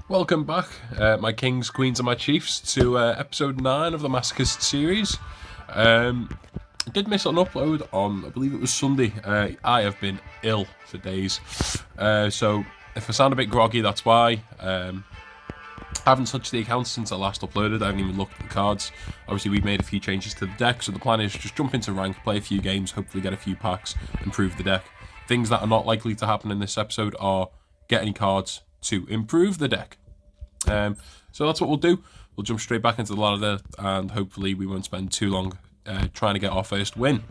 Welcome back, my kings, queens, and my chiefs, to episode 9 of the Masochist series. I did miss an upload on, I believe it was Sunday. I have been ill for days, so if I sound a bit groggy, that's why. I haven't touched the account since I last uploaded. I haven't even looked at the cards. Obviously, we've made a few changes to the deck, so the plan is just jump into rank, play a few games, hopefully get a few packs, improve the deck. Things that are not likely to happen in this episode are get any cards to improve the deck. So that's what we'll do. We'll jump straight back into the ladder, and hopefully we won't spend too long trying to get our first win.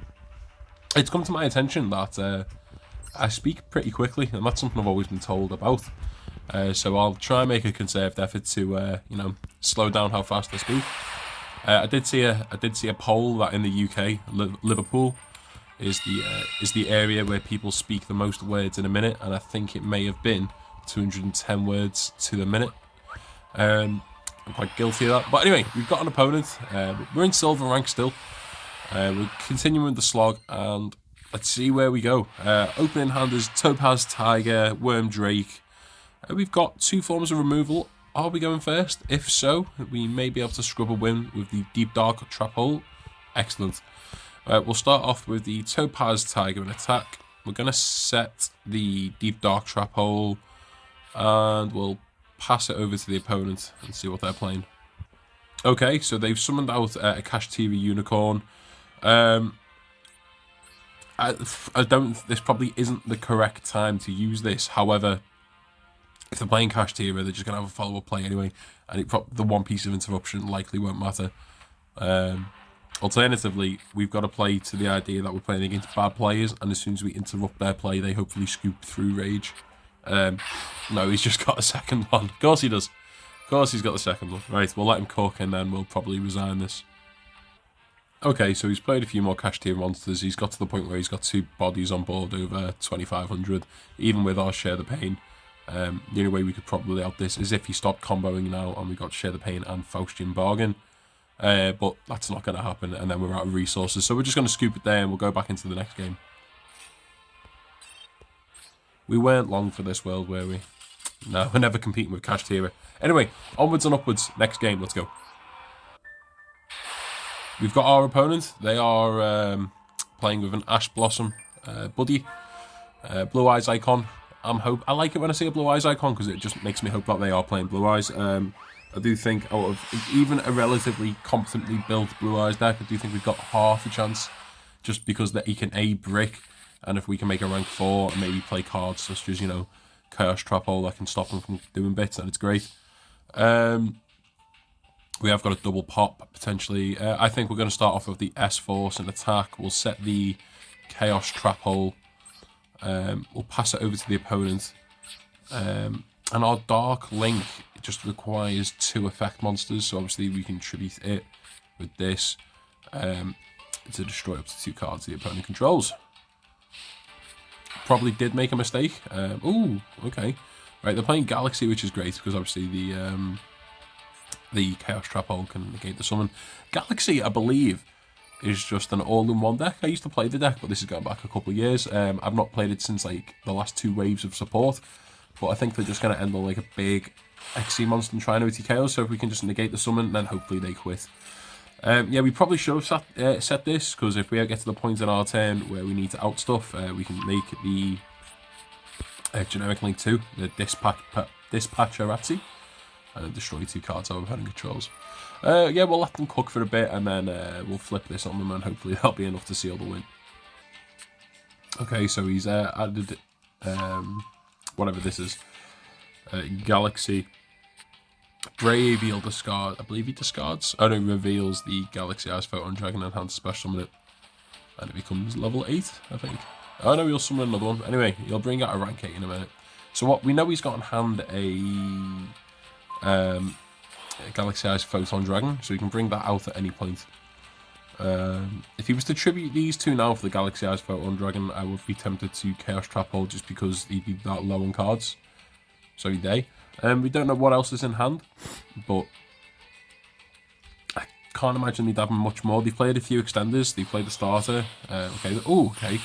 It's come to my attention that I speak pretty quickly, and that's something I've always been told about. So I'll try and make a concerted effort to, slow down how fast I speak. I did see a poll that in the UK, Liverpool is the area where people speak the most words in a minute, and I think it may have been 210 words to the minute. I'm quite guilty of that. But anyway, we've got an opponent. We're in silver rank still. We're continuing the slog, and let's see where we go. Opening hand is Topaz, Tiger, Worm, Drake. We've got 2 forms of removal. Are we going first? If so, we may be able to scrub a win with the Deep Dark Trap Hole. Excellent. We'll start off with the Topaz Tiger in attack. We're going to set the Deep Dark Trap Hole, and we'll pass it over to the opponent and see what they're playing. Okay, so they've summoned out a Kashtira Unicorn. I don't. This probably isn't the correct time to use this. However, if they're playing Kashtira, they're just gonna have a follow-up play anyway, and the one piece of interruption likely won't matter. Alternatively, we've got to play to the idea that we're playing against bad players, and as soon as we interrupt their play, they hopefully scoop through rage. No, he's just got a second one. Of course he does. Of course he's got the second one. Right, we'll let him cook, and then we'll probably resign this. Okay, so he's played a few more Kashtira monsters. He's got to the point where he's got 2 bodies on board over 2,500. Even with our Share the Pain, the only way we could probably out this is if he stopped comboing now, and we got Share the Pain and Faustian Bargain. But that's not going to happen, and then we're out of resources. So we're just going to scoop it there, and we'll go back into the next game. We weren't long for this world, were we? No, we're never competing with Kashtira. Anyway, onwards and upwards. Next game, let's go. We've got our opponent. They are playing with an Ash Blossom buddy. Blue Eyes icon. I like it when I see a Blue Eyes icon because it just makes me hope that they are playing Blue Eyes. I do think out of even a relatively competently built Blue Eyes deck, I do think we've got half a chance just because that he can brick. And if we can make a rank 4 and maybe play cards such as, Chaos Trap Hole that can stop him from doing bits, and it's great. We have got a double pop, potentially. I think we're going to start off with the S-Force and attack. We'll set the Chaos Trap Hole. We'll pass it over to the opponent. And our Dark Link just requires 2 effect monsters, so obviously we can tribute it with this to destroy up to 2 cards the opponent controls. Probably did make a mistake. Ooh, okay. Right, they're playing Galaxy, which is great because obviously the Chaos Trap Hole can negate the summon. Galaxy, I believe, is just an all-in-one deck. I used to play the deck, but this is going back a couple of years. I've not played it since like the last 2 waves of support, but I think they're just going to end on like a big XC monster and try and OTKO. So if we can just negate the summon, then hopefully they quit. Yeah, we probably should have set this, because if we get to the point in our turn where we need to out stuff, we can make the generic link 2, the Dispatcherazzi, and destroy 2 cards our opponent controls. Yeah, we'll let them cook for a bit, and then we'll flip this on them, and hopefully that'll be enough to seal the win. Okay, so he's added whatever this is, Galaxy. Brave, he'll discard. I believe he discards. Oh no, he reveals the Galaxy Eyes Photon Dragon and hand special summon it. And it becomes level 8, I think. Oh no, he'll summon another one. Anyway, he'll bring out a rank 8 in a minute. So what we know, he's got in hand a Galaxy Eyes Photon Dragon, so he can bring that out at any point. If he was to tribute these 2 now for the Galaxy Eyes Photon Dragon, I would be tempted to Chaos Trap Hole just because he'd be that low on cards. So he day. We don't know what else is in hand, but I can't imagine they'd have much more. They've played a few extenders. They played the starter. Okay. Oh, okay.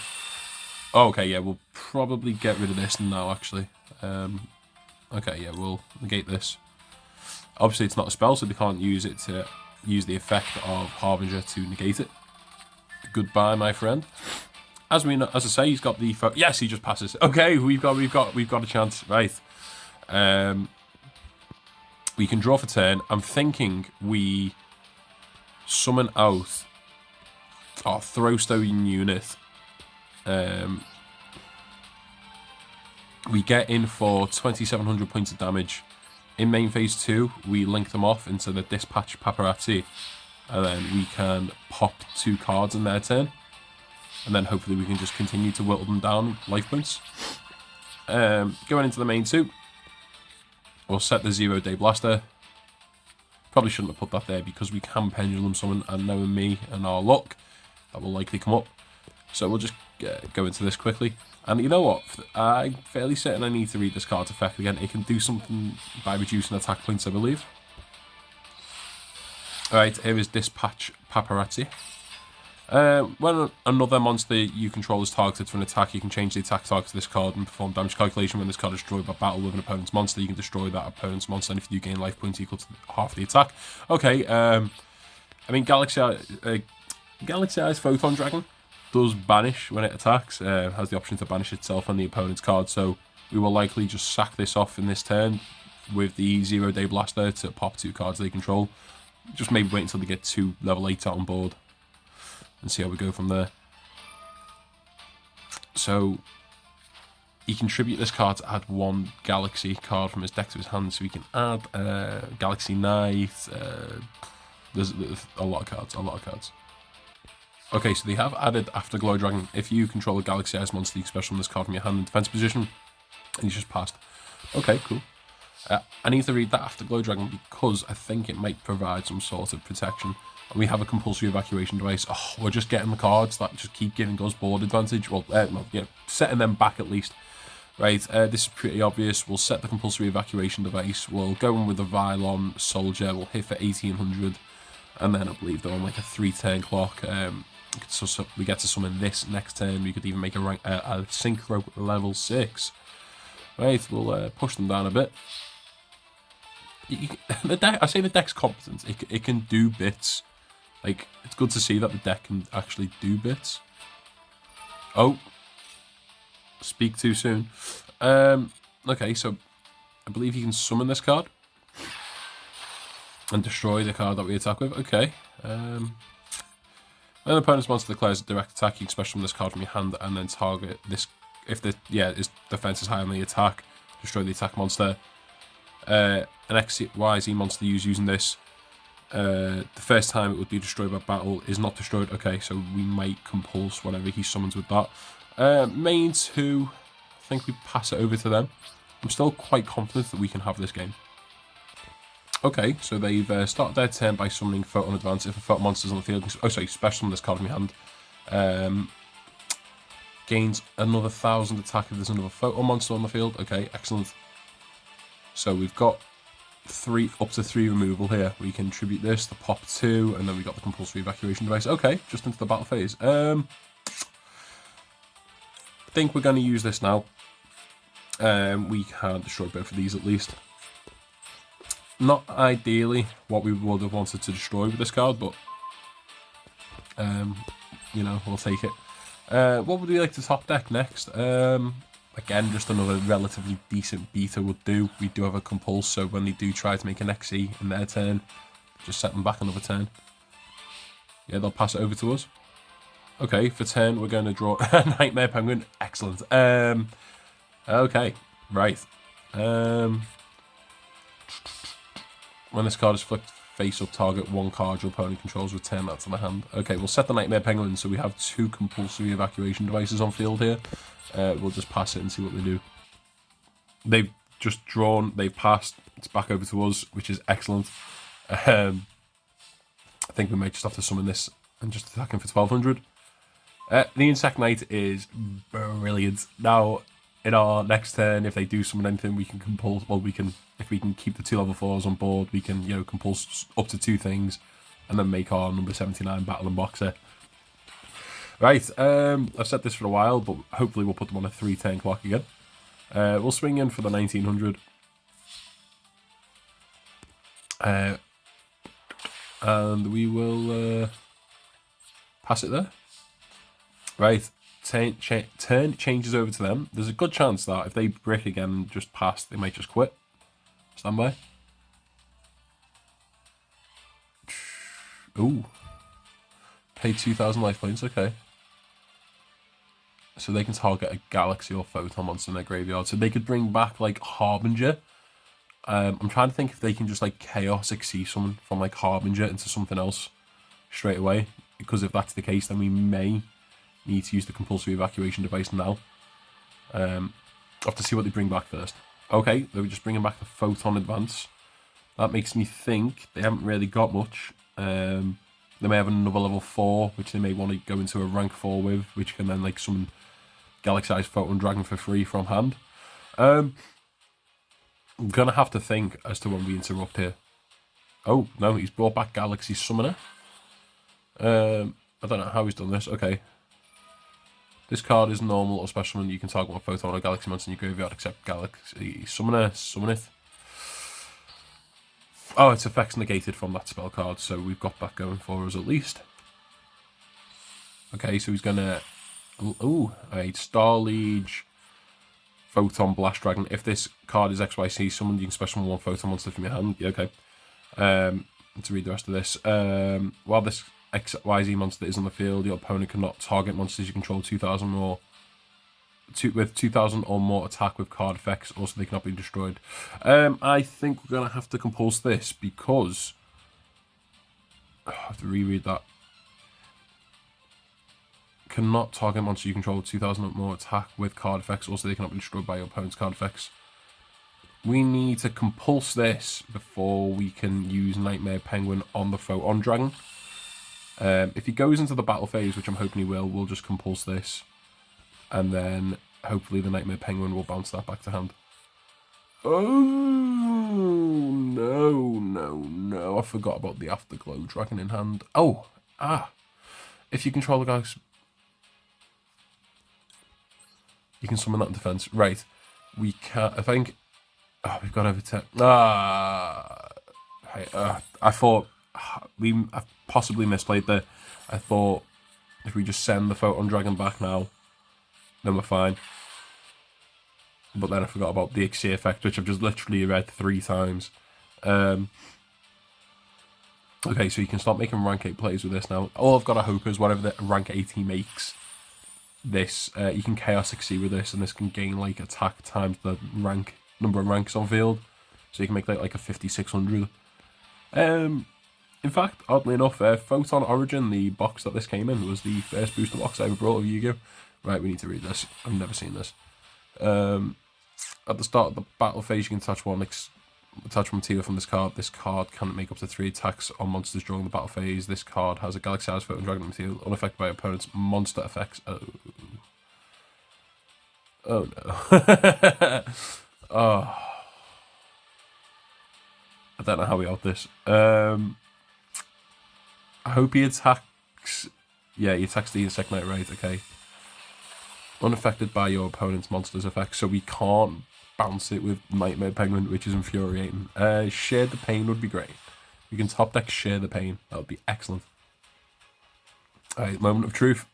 Oh, okay, yeah, we'll probably get rid of this now, actually. Okay, yeah, we'll negate this. Obviously, it's not a spell, so they can't use it to use the effect of Harbinger to negate it. Goodbye, my friend. As I say, he's got the yes, he just passes. Okay, we've got a chance, right? We can draw for turn. I'm thinking we summon out our Throwstone unit. We get in for 2,700 points of damage. In main phase 2, we link them off into the Dispatch Paparazzi, and then we can pop 2 cards in their turn, and then hopefully we can just continue to whittle them down life points. Going into the main 2, we'll set the 0-day blaster. Probably shouldn't have put that there because we can pendulum summon, and knowing me and our luck, that will likely come up. So we'll just go into this quickly. And you know what? I'm fairly certain I need to read this card's effect again. It can do something by reducing attack points, I believe. Alright, here is Dispatch Paparazzi. When another monster you control is targeted for an attack, you can change the attack target to this card and perform damage calculation. When this card is destroyed by battle with an opponent's monster, you can destroy that opponent's monster, and if you do gain life points equal to half the attack. Okay, I mean, Galaxy Eyes Photon Dragon does banish when it attacks, has the option to banish itself on the opponent's card, so we will likely just sack this off in this turn with the 0-day blaster to pop 2 cards they control. Just maybe wait until they get 2 level 8s out on board and see how we go from there. So he can tribute this card to add 1 Galaxy card from his deck to his hand, so he can add Galaxy Knight. There's a lot of cards. Okay, so they have added Afterglow Dragon. If you control a Galaxy Eyes monster, you can special this card from your hand in defense position. And he's just passed. Okay, cool. I need to read that Afterglow Dragon because I think it might provide some sort of protection. And we have a compulsory evacuation device. Oh, we're just getting the cards that just keep giving us board advantage. Well, yeah, setting them back at least. Right, this is pretty obvious. We'll set the compulsory evacuation device. We'll go in with the Vylon Soldier. We'll hit for 1,800. And then I believe they're on like a 3-turn clock. So we get to summon this next turn. We could even make a Synchro level 6. Right, we'll push them down a bit. I say the deck's competent. It can do bits. Like, it's good to see that the deck can actually do bits. Oh. Speak too soon. Okay, so I believe you can summon this card. And destroy the card that we attack with. Okay. When an opponent's monster declares a direct attack, you can special this card from your hand and then target this. If its defense is high on the attack, destroy the attack monster. An XYZ monster using this. The first time it would be destroyed by battle is not destroyed. Okay, so we might compulse whatever he summons with that. Main 2, I think we pass it over to them. I'm still quite confident that we can have this game. Okay, so they've started their turn by summoning Photon Advance. If a Photon monster's on the field, special summon this card from your hand. Gains another 1,000 attack if there's another Photon monster on the field. Okay, excellent. So we've got up to 3 removal here. We can tribute this, the pop 2, and then we got the compulsory evacuation device. Okay, just into the battle phase. I think we're going to use this now. We can destroy both of these at least. Not ideally what we would have wanted to destroy with this card, but you know, we'll take it. What would we like to top deck next? Again, just another relatively decent beta would do. We do have a Compulse, so when they do try to make an XE in their turn, just set them back another turn. Yeah, they'll pass it over to us. Okay, for turn, we're going to draw a Nightmare Penguin. Excellent. Okay, right. When this card is flipped face up, target 1 card your opponent controls, return that to the hand. Okay, we'll set the Nightmare Penguin, so we have 2 compulsory evacuation devices on field here. We'll just pass it and see what they do. They've just drawn, they've passed, it's back over to us, which is excellent. I think we might just have to summon this and just attack him for 1,200. The Insect Knight is brilliant. Now, in our next turn, if they do summon anything, we can compulse. Well, if we can keep the 2 level 4s on board, we can, you know, compulse up to 2 things, and then make our number 79 Battle and Boxer. Right, I've said this for a while, but hopefully we'll put them on a 3-turn clock again. We'll swing in for the 1,900. And we will pass it there. Right, turn changes over to them. There's a good chance that if they brick again and just pass, they might just quit. Stand by. Ooh. Pay 2,000 life points, okay. So they can target a galaxy or photon monster in their graveyard. So they could bring back, like, Harbinger. I'm trying to think if they can just, like, Chaos Exceed someone from, like, Harbinger into something else straight away. Because if that's the case, then we may need to use the compulsory evacuation device now. I'll have to see what they bring back first. Okay, they were just bringing back the Photon Advance. That makes me think they haven't really got much. They may have another level 4, which they may want to go into a rank 4 with, which can then, like, summon Galaxy-sized Photon Dragon for free from hand. I'm going to have to think as to when we interrupt here. Oh, no, he's brought back Galaxy Summoner. I don't know how he's done this. Okay. This card is normal or special when you can target one Photon or Galaxy monster in your graveyard except Galaxy Summoner. Summon it. Oh, its effects negated from that spell card, so we've got that going for us at least. Okay, so he's gonna... Ooh, a Star Liege Photon Blast Dragon. If this card is XYZ summoned, you can special one Photon monster from your hand. Yeah, okay. To read the rest of this. While this XYZ monster is on the field, your opponent cannot target monsters you control 2,000 more. With 2,000 or more attack with card effects. Also, they cannot be destroyed. I think we're going to have to compulse this because... I have to reread that. Cannot target monsters you control 2,000 or more attack with card effects. Also, they cannot be destroyed by your opponent's card effects. We need to compulse this before we can use Nightmare Penguin on the Photon Dragon. If he goes into the battle phase, which I'm hoping he will, we'll just compulse this. And then, hopefully, the Nightmare Penguin will bounce that back to hand. Oh, no. I forgot about the Afterglow Dragon in hand. Oh, if you control the guys, you can summon that in defense. Right. We can't, I think, we've got over 10. I thought, I possibly misplayed there. I thought if we just send the Photon Dragon back now, then we're fine. But then I forgot about the XC effect, which I've just literally read 3 times. Okay, so you can start making rank 8 plays with this now. All I've got to hope is whatever the rank 8 he makes, this you can Chaos XC with this, and this can gain like attack times the number of ranks on field. So you can make like a 5,600. In fact, oddly enough, Photon Origin, the box that this came in, was the first booster box I ever brought of Yugioh. Right, we need to read this. I've never seen this. At the start of the battle phase, you can attach one material from this card. This card can make up to 3 attacks on monsters during the battle phase. This card has a Galaxy-sized Photon Dragon material, unaffected by opponent's monster effects. Oh no. Oh. I don't know how we out this. I hope he attacks... Yeah, he attacks the Insect Knight, right, okay. Unaffected by your opponent's monster's effects, so we can't bounce it with Nightmare Penguin, which is infuriating. Share the Pain would be great. We can top deck Share the Pain. That would be excellent. Alright, Moment of Truth.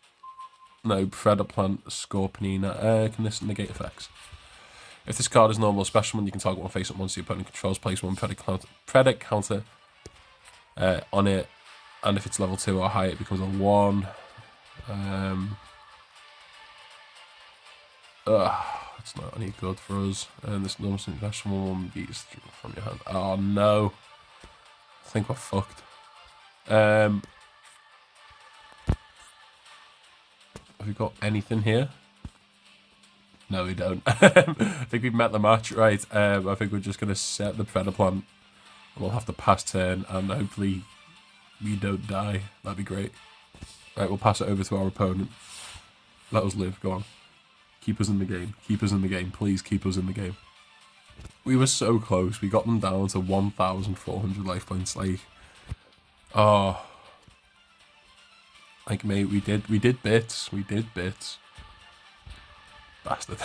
No, Predator Plant, Scorpionina. Can this negate effects? If this card is normal or special one, you can target one face-up monster your opponent controls, place one Predator counter on it, and if it's level 2 or higher, it becomes a 1. It's not any good for us. And this normal special one beats from your hand. Oh no. I think we're fucked. Have we got anything here? No, we don't. I think we've met the match, right? I think we're just going to set the Predator Plant. We'll have to pass turn, and hopefully we don't die. That'd be great. Right, we'll pass it over to our opponent. Let us live, go on. Keep us in the game. Keep us in the game. Please keep us in the game. We were so close. We got them down to 1,400 life points. Like, oh. Like, mate, we did bits. We did bits. Bastard.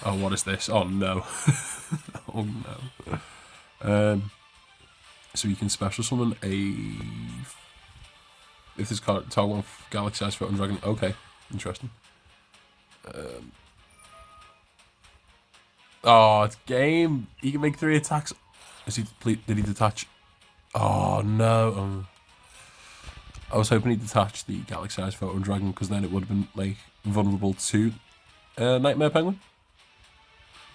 Oh, what is this? Oh, no. Oh no. So you can special summon if this card target one Galaxy Eyes Photon Dragon. Okay, interesting. Oh, it's game. He can make 3 attacks. Did he detach? Oh no. I was hoping he'd detach the Galaxy Eyes Photon Dragon because then it would have been like vulnerable to Nightmare Penguin.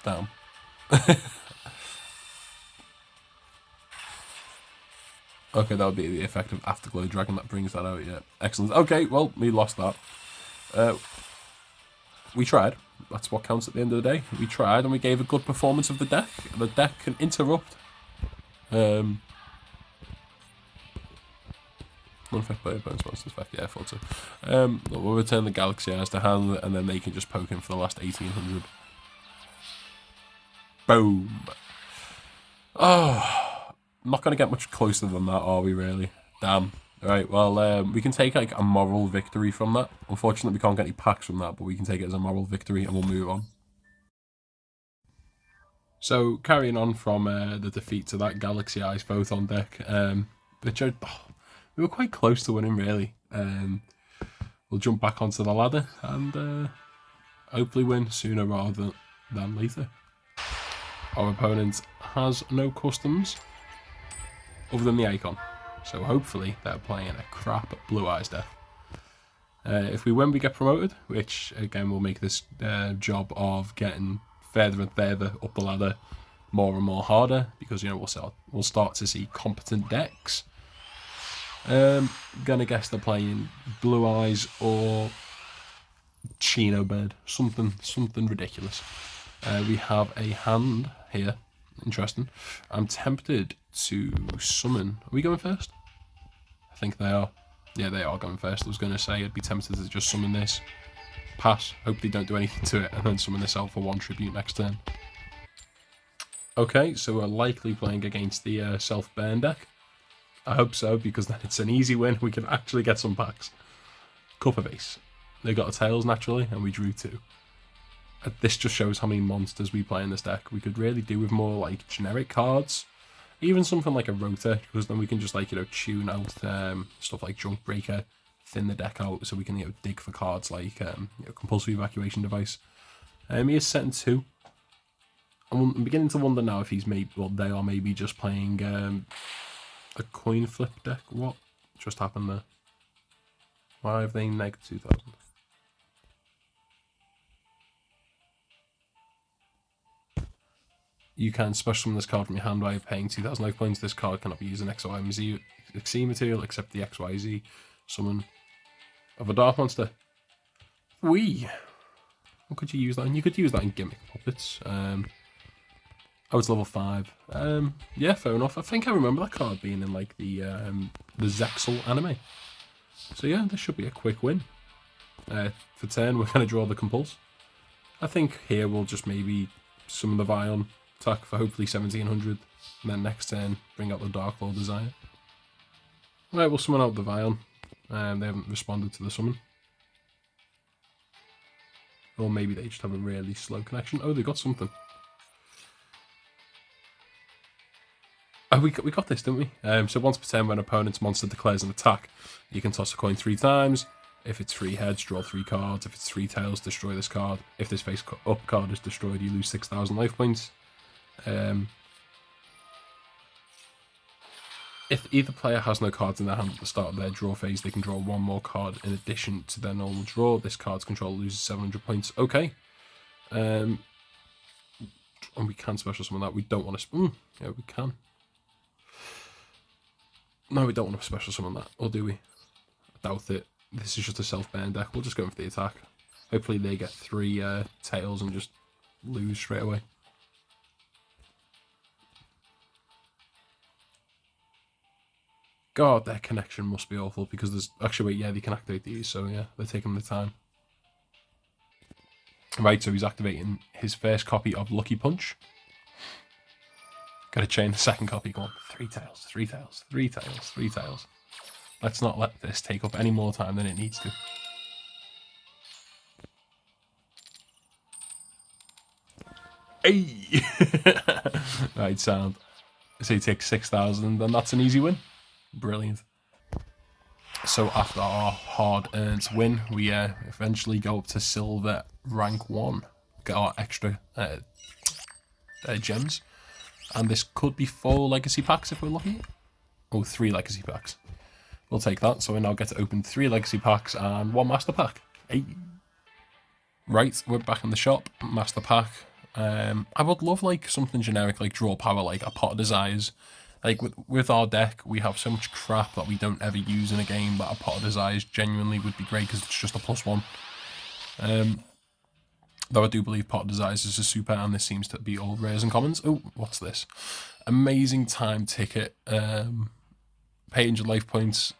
Damn. Okay, that would be the effect of Afterglow Dragon that brings that out, yeah. Excellent. Okay, well, we lost that. We tried. That's what counts at the end of the day. We tried and we gave a good performance of the deck. The deck can interrupt. Non-effect by opponent's monsters effect, yeah, I thought so. We'll return the Galaxy Eyes to hand and then they can just poke him for the last 1800. Boom. Oh, not going to get much closer than that, are we really? Damn. Alright, well, we can take like a moral victory from that. Unfortunately, we can't get any packs from that, but we can take it as a moral victory and we'll move on. So, carrying on from the defeat to that Galaxy Eyes Photon deck, which we were quite close to winning, really. We'll jump back onto the ladder and hopefully win sooner rather than later. Our opponent has no customs other than the icon. So hopefully they're playing a crap Blue Eyes deck. If we win, we get promoted, which again will make this job of getting further and further up the ladder more and more harder because, you know, we'll start to see competent decks. Gonna guess they're playing Blue Eyes or Chino Bed, something ridiculous. We have a hand here. Interesting. I'm tempted to summon. Are we going first? I think they are. Yeah, they are going first. I was going to say I'd be tempted to just summon this, pass, hope they don't do anything to it, and then summon this out for 1 tribute next turn. Okay, so we're likely playing against the self-burn deck. I hope so, because then it's an easy win. We can actually get some packs. Cup of Ace. They got a Tails naturally, and we drew 2. This just shows how many monsters we play in this deck. We could really do with more like generic cards. Even something like a Rotor, because then we can just like, you know, tune out stuff like Junk Breaker, thin the deck out so we can, you know, dig for cards like Compulsory Evacuation Device. He is set in 2. I'm beginning to wonder now if he's maybe, well, they are maybe just playing a coin flip deck. What just happened there? Why have they negged 2000? You can special summon this card from your hand by paying 2,000 life points. This card cannot be used in X, Y, and Z material except the XYZ summon of a Dark Monster. Wee! What could you use that in? You could use that in Gimmick Puppets. Oh, it's level 5. Yeah, fair enough. I think I remember that card being in like the Zexal anime. So yeah, this should be a quick win. For turn, we're going to draw the Compuls. I think here we'll just maybe summon the Vion, attack for hopefully 1700, and then next turn bring out the Dark Lord Desire. Right, we'll summon out the Vion. They haven't responded to the summon. Or maybe they just have a really slow connection. Oh, they got something. Oh, we got this, didn't we? So once per turn, when an opponent's monster declares an attack, you can toss a coin 3 times. If it's 3 heads, draw 3 cards. If it's 3 tails, destroy this card. If this face up card is destroyed, you lose 6,000 life points. If either player has no cards in their hand at the start of their draw phase, they can draw 1 more card in addition to their normal draw. This card's control loses 700 points. Okay. And we can special summon that. We don't want to... yeah, we can. No, we don't want to special summon that. Or do we? I doubt it. This is just a self-burn deck. We'll just go in for the attack. Hopefully they get 3 tails and just lose straight away. God, their connection must be awful because there's... Actually, wait, yeah, they can activate these, so yeah, they're taking the time. Right, so he's activating his first copy of Lucky Punch. Gotta chain the second copy. Go on. 3 tails, 3 tails, 3 tails, 3 tails. Let's not let this take up any more time than it needs to. Hey! Right, sound. So you take 6,000, and that's an easy win. Brilliant. So after our hard-earned win, we eventually go up to silver rank 1. Get our extra gems. And this could be 4 legacy packs if we're lucky. Oh, 3 legacy packs. We'll take that. So we now get to open 3 legacy packs and 1 master pack. Hey. Right, we're back in the shop. Master pack. I would love like something generic like draw power, like a pot of desires. Like with our deck, we have so much crap that we don't ever use in a game, but a pot of desires genuinely would be great because it's just a +1. Though I do believe pot of desires is a super, and this seems to be all rares and commons. Oh, what's this? Amazing time ticket. Pay 100 life points.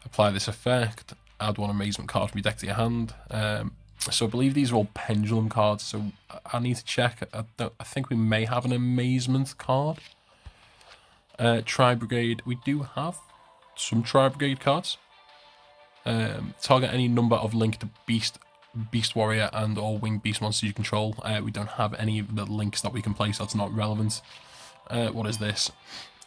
Apply this effect. Add 1 amazement card from your deck to your hand. So I believe these are all pendulum cards. So I need to check. I think we may have an amazement card. Tri-Brigade. We do have some Tri-Brigade cards. Target any number of linked Beast Warrior and or Winged Beast monsters you control. We don't have any of the links that we can play, so that's not relevant. What is this?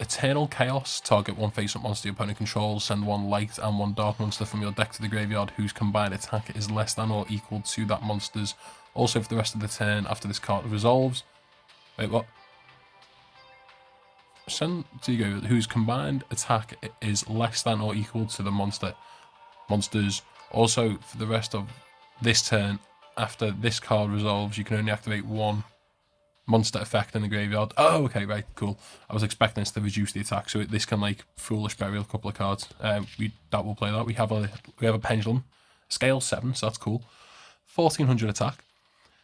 Eternal Chaos. Target 1 face-up monster your opponent controls. Send 1 light and 1 dark monster from your deck to the graveyard whose combined attack is less than or equal to that monster's. Also for the rest of the turn after this card resolves. Wait, what? Send to your graveyard whose combined attack is less than or equal to the monster's. Also for the rest of this turn after this card resolves, you can only activate 1 monster effect in the graveyard. Oh, okay, right, cool. I was expecting this to reduce the attack, so this can like foolish burial a couple of cards. That will play that. We have a pendulum, scale 7, so that's cool. 1400 attack.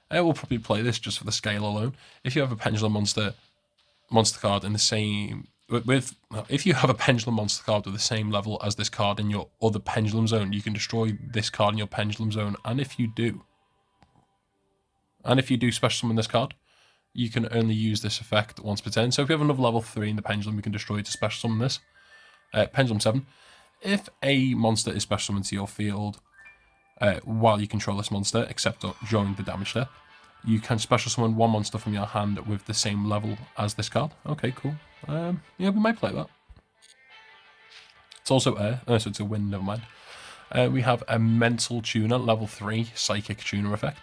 We'll probably play this just for the scale alone. If you have a pendulum monster card in the same if you have a pendulum monster card with the same level as this card in your other pendulum zone, you can destroy this card in your pendulum zone. And if you do special summon this card, you can only use this effect once per turn. So if you have another level 3 in the pendulum, you can destroy it to special summon this. Pendulum 7. If a monster is special summoned to your field while you control this monster, except during the damage step, you can special summon 1 monster from your hand with the same level as this card. Okay, cool. Yeah, we might play that. It's also air. Oh, so it's a wind, never mind. We have a Mental Tuner, level 3, Psychic Tuner effect.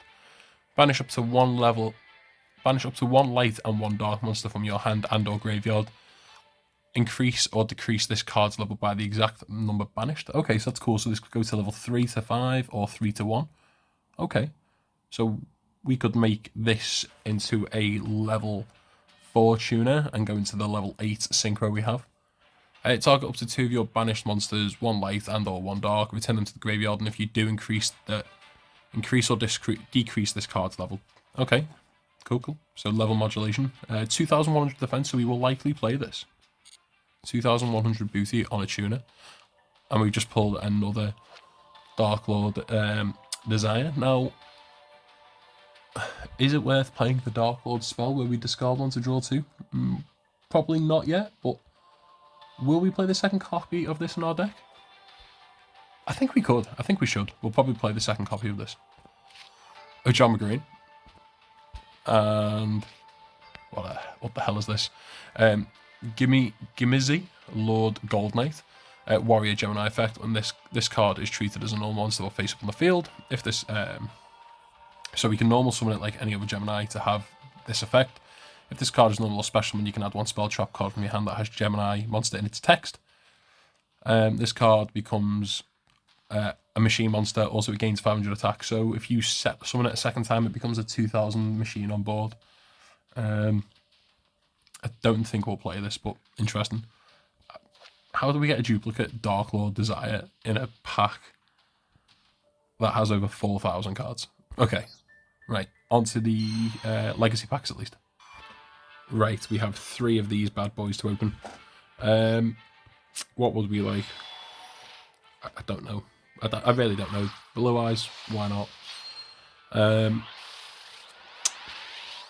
Banish up to 1 light and 1 dark monster from your hand and or graveyard. Increase or decrease this card's level by the exact number banished. Okay, so that's cool. So this could go to level 3 to 5 or 3 to 1. Okay, so we could make this into a level 4 tuner and go into the level 8 synchro we have. Target up to 2 of your banished monsters, 1 light and or 1 dark. Return them to the graveyard, and if you do increase or decrease this card's level. Okay, cool. So level modulation. 2,100 defense, so we will likely play this. 2,100 booty on a tuner. And we just pulled another Dark Lord Desire. Now, is it worth playing the Dark Lord spell where we discard 1 to draw 2? Probably not yet, but will we play the second copy of this in our deck? I think we could. I think we should. We'll probably play the second copy of this. Ojama Green. And what the hell is this? Gimizi, Lord Gold Knight, Warrior Gemini effect. When this card is treated as a normal monster or face up on the field, if this so we can normal summon it like any other Gemini to have this effect. If this card is normal or special, then you can add 1 spell trap card from your hand that has Gemini monster in its text. This card becomes a machine monster. Also, it gains 500 attack. So if you summon it a second time, it becomes a 2,000 machine on board. I don't think we'll play this, but interesting. How do we get a duplicate Dark Lord Desire in a pack that has over 4,000 cards? Okay, right, onto the legacy packs at least. Right, we have 3 of these bad boys to open. What would we like? I don't know. I really don't know. Blue Eyes, why not?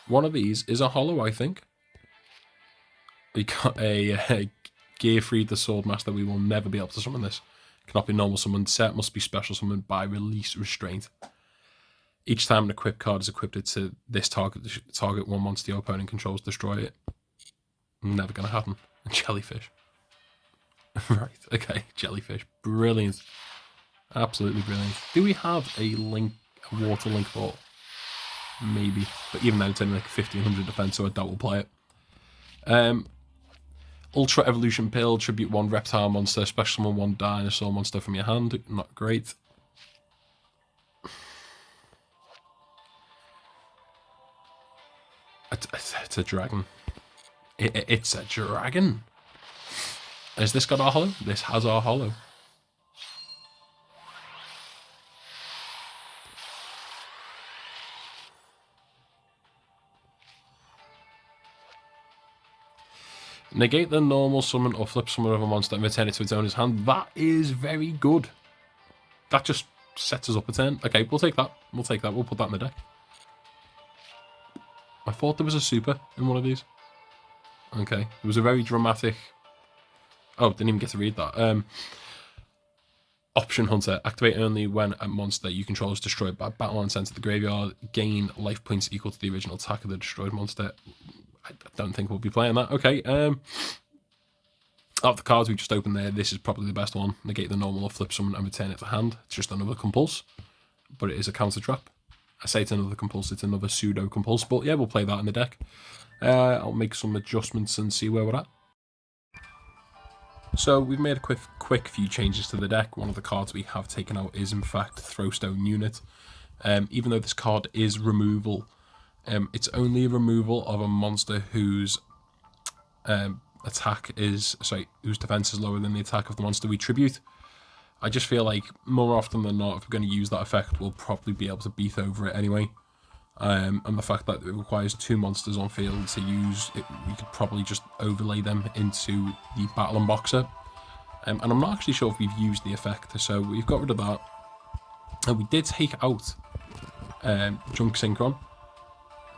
One of these is a holo, I think. We got a Gearfried the Swordmaster. We will never be able to summon this. Cannot be normal summoned. Set must be special summoned by release restraint. Each time an equipped card is equipped to this target one monster your opponent controls, destroy it. Never going to happen. Jellyfish. Right, okay, jellyfish. Brilliant. Absolutely brilliant. Do we have a water link ball? Maybe. But even then, it's only like 1500 defense, so I doubt we'll play it. Ultra Evolution Pill, tribute 1 reptile monster, special summon 1 dinosaur monster from your hand. Not great. It's a dragon. It's a dragon. Has this got our holo? This has our holo. Negate the normal summon or flip summon of a monster and return it to its owner's hand. That is very good. That just sets us up a turn. Okay, we'll take that. We'll take that. We'll put that in the deck. I thought there was a super in one of these. Okay. It was a very dramatic... Oh, didn't even get to read that. Option Hunter. Activate only when a monster you control is destroyed by battle and sent to the graveyard. Gain life points equal to the original attack of the destroyed monster. I don't think we'll be playing that. Okay. Out of the cards we just opened there, this is probably the best one. Negate the normal or flip summon and return it to hand. It's just another Compuls, but it is a counter trap. I say it's another Compuls, it's another pseudo Compuls, but yeah, we'll play that in the deck. I'll make some adjustments and see where we're at. So we've made a quick few changes to the deck. One of the cards we have taken out is in fact Throwstone Unit. Even though this card is removal, it's only a removal of a monster whose whose defense is lower than the attack of the monster we tribute. I just feel like more often than not, if we're going to use that effect, we'll probably be able to beat over it anyway. And the fact that it requires 2 monsters on field to use it, we could probably just overlay them into the Battle Unboxer. And I'm not actually sure if we've used the effect, so we've got rid of that. And we did take out Junk Synchron.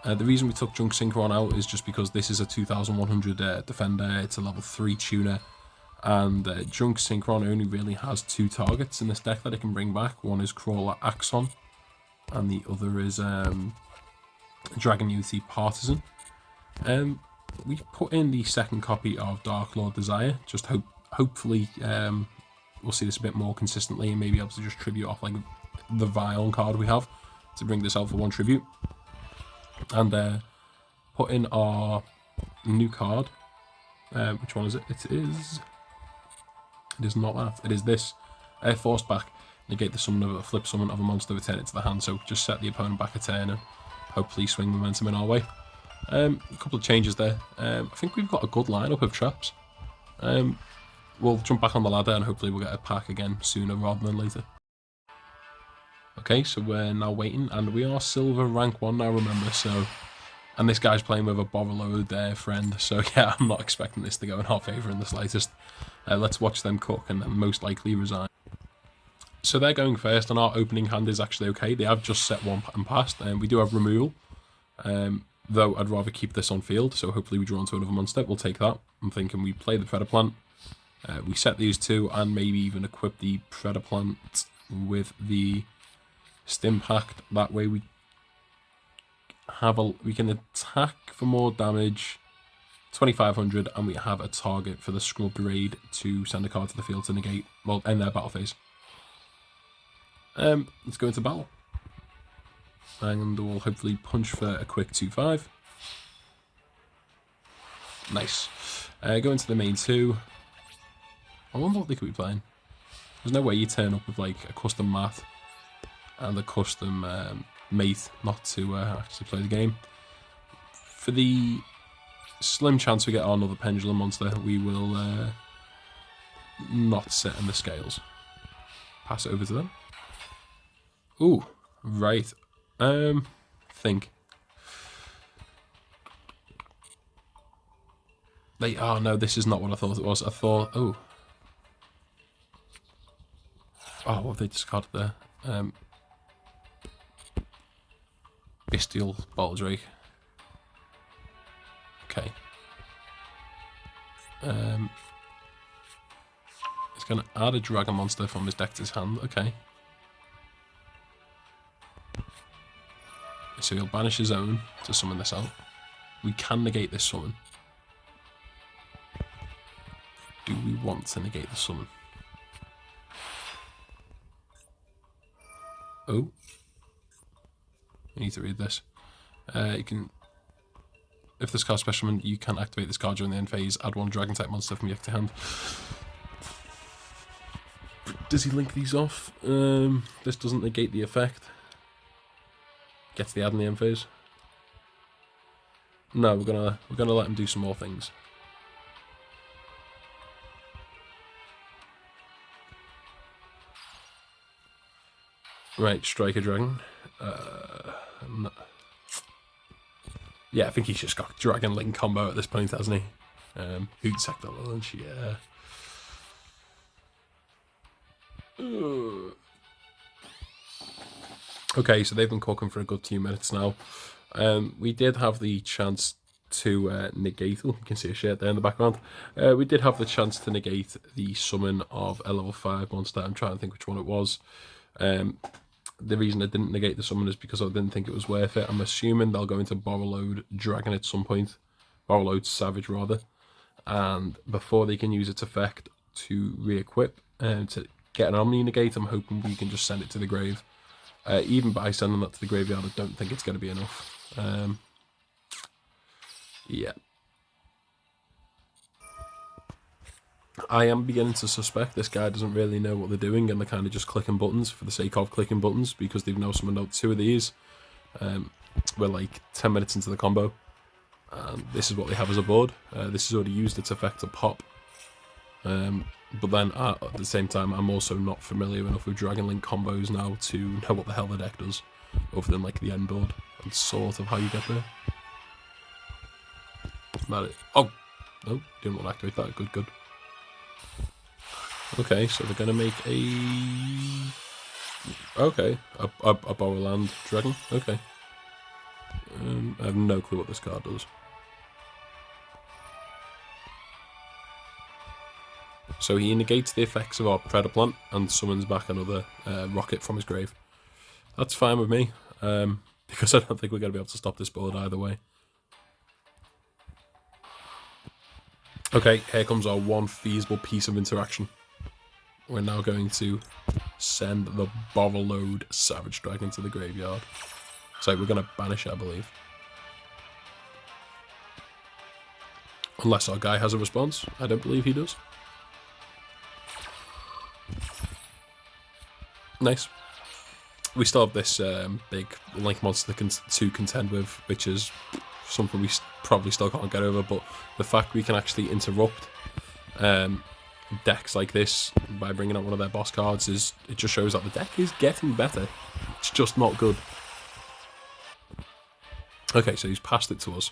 The reason we took Junk Synchron out is just because this is a 2100 defender, it's a level 3 tuner, and Junk Synchron only really has 2 targets in this deck that it can bring back. One is Crawler Axon, and the other is Dragon Unity Partisan. We put in the second copy of Dark Lord Desire, just hopefully we'll see this a bit more consistently and maybe able to just tribute off like the Vion card we have to bring this out for 1 tribute. And put in our new card. Which one is it? It is not that. It is this. Force back. Negate the summon of a flip summon of a monster, return it to the hand. So just set the opponent back a turn and hopefully swing momentum in our way. A couple of changes there. I think we've got a good lineup of traps. We'll jump back on the ladder and hopefully we'll get a pack again sooner rather than later. Okay, so we're now waiting, and we are silver rank 1 now, remember, so... And this guy's playing with a Borreload there, friend, so yeah, I'm not expecting this to go in our favour in the slightest. Let's watch them cook and then most likely resign. So they're going first, and our opening hand is actually okay. They have just set 1 and passed, and we do have removal. Though I'd rather keep this on field, so hopefully we draw into another monster. We'll take that. I'm thinking we play the Predator Plant. We set these 2, and maybe even equip the Predator Plant with the Stimpact. That way we can attack for more damage, 2500, and we have a target for the Scrub Raid to send a card to the field to negate, well, end their battle phase. Let's go into battle. And we'll hopefully punch for a quick 2-5. Nice. Go into the main 2. I wonder what they could be playing. There's no way you turn up with like a custom mat and a custom mate not to actually play the game. For the slim chance we get another Pendulum monster, we will not set in the scales. Pass it over to them. Ooh, right. Think. Oh no, this is not what I thought it was. I thought, oh, what have they discarded there? Bestial Baldrake. Okay. He's going to add a Dragon Monster from his deck to his hand. Okay. so he'll banish his own to summon this out. We can negate this summon. Do we want to negate the summon? Oh. I need to read this. You can... If this card special summon, you can activate this card during the end phase. Add one dragon type monster from your active hand. Does he link these off? This doesn't negate the effect. Gets the add in the end phase. No, we're gonna let him do some more things. Right, strike a dragon. No. Yeah, I think he's just got Dragon Link combo at this point, hasn't he? Hoot Sector Launch, yeah. Okay, so they've been cooking for a good 2 minutes now. We did have the chance to negate... Oh, you can see a shirt there in the background. We did have the chance to negate the summon of a level 5 monster. I'm trying to think which one it was. The reason I didn't negate the summon is because I didn't think it was worth it. I'm assuming they'll go into Borrowload Dragon at some point. Borrowload Savage, rather. And before they can use its effect to re-equip and to get an Omni negate, I'm hoping we can just send it to the grave. Even by sending that to the graveyard, I don't think it's going to be enough. Yeah. I am beginning to suspect this guy doesn't really know what they're doing, and they're kind of just clicking buttons for the sake of clicking buttons, because they've now summoned out 2 of these. We're like 10 minutes into the combo, and this is what they have as a board. This has already used its effect to pop. But then at the same time, I'm also not familiar enough with Dragon Link combos now to know what the hell the deck does, other than like the end board and sort of how you get there. Oh, no, didn't want to activate that. Good, good. Okay, so they're going to make a... Okay, a Borrowland Dragon. Okay. I have no clue what this card does. So he negates the effects of our Predator Plant and summons back another rocket from his grave. That's fine with me, because I don't think we're going to be able to stop this board either way. Okay, here comes our one feasible piece of interaction. We're now going to send the Borrowload Savage Dragon to the graveyard. So we're going to banish it, I believe. Unless our guy has a response. I don't believe he does. Nice. We still have this big Link monster to contend with, which is something we probably still can't get over, but the fact we can actually interrupt decks like this by bringing out one of their boss cards it just shows that the deck is getting better. It's just not good. Okay, so he's passed it to us.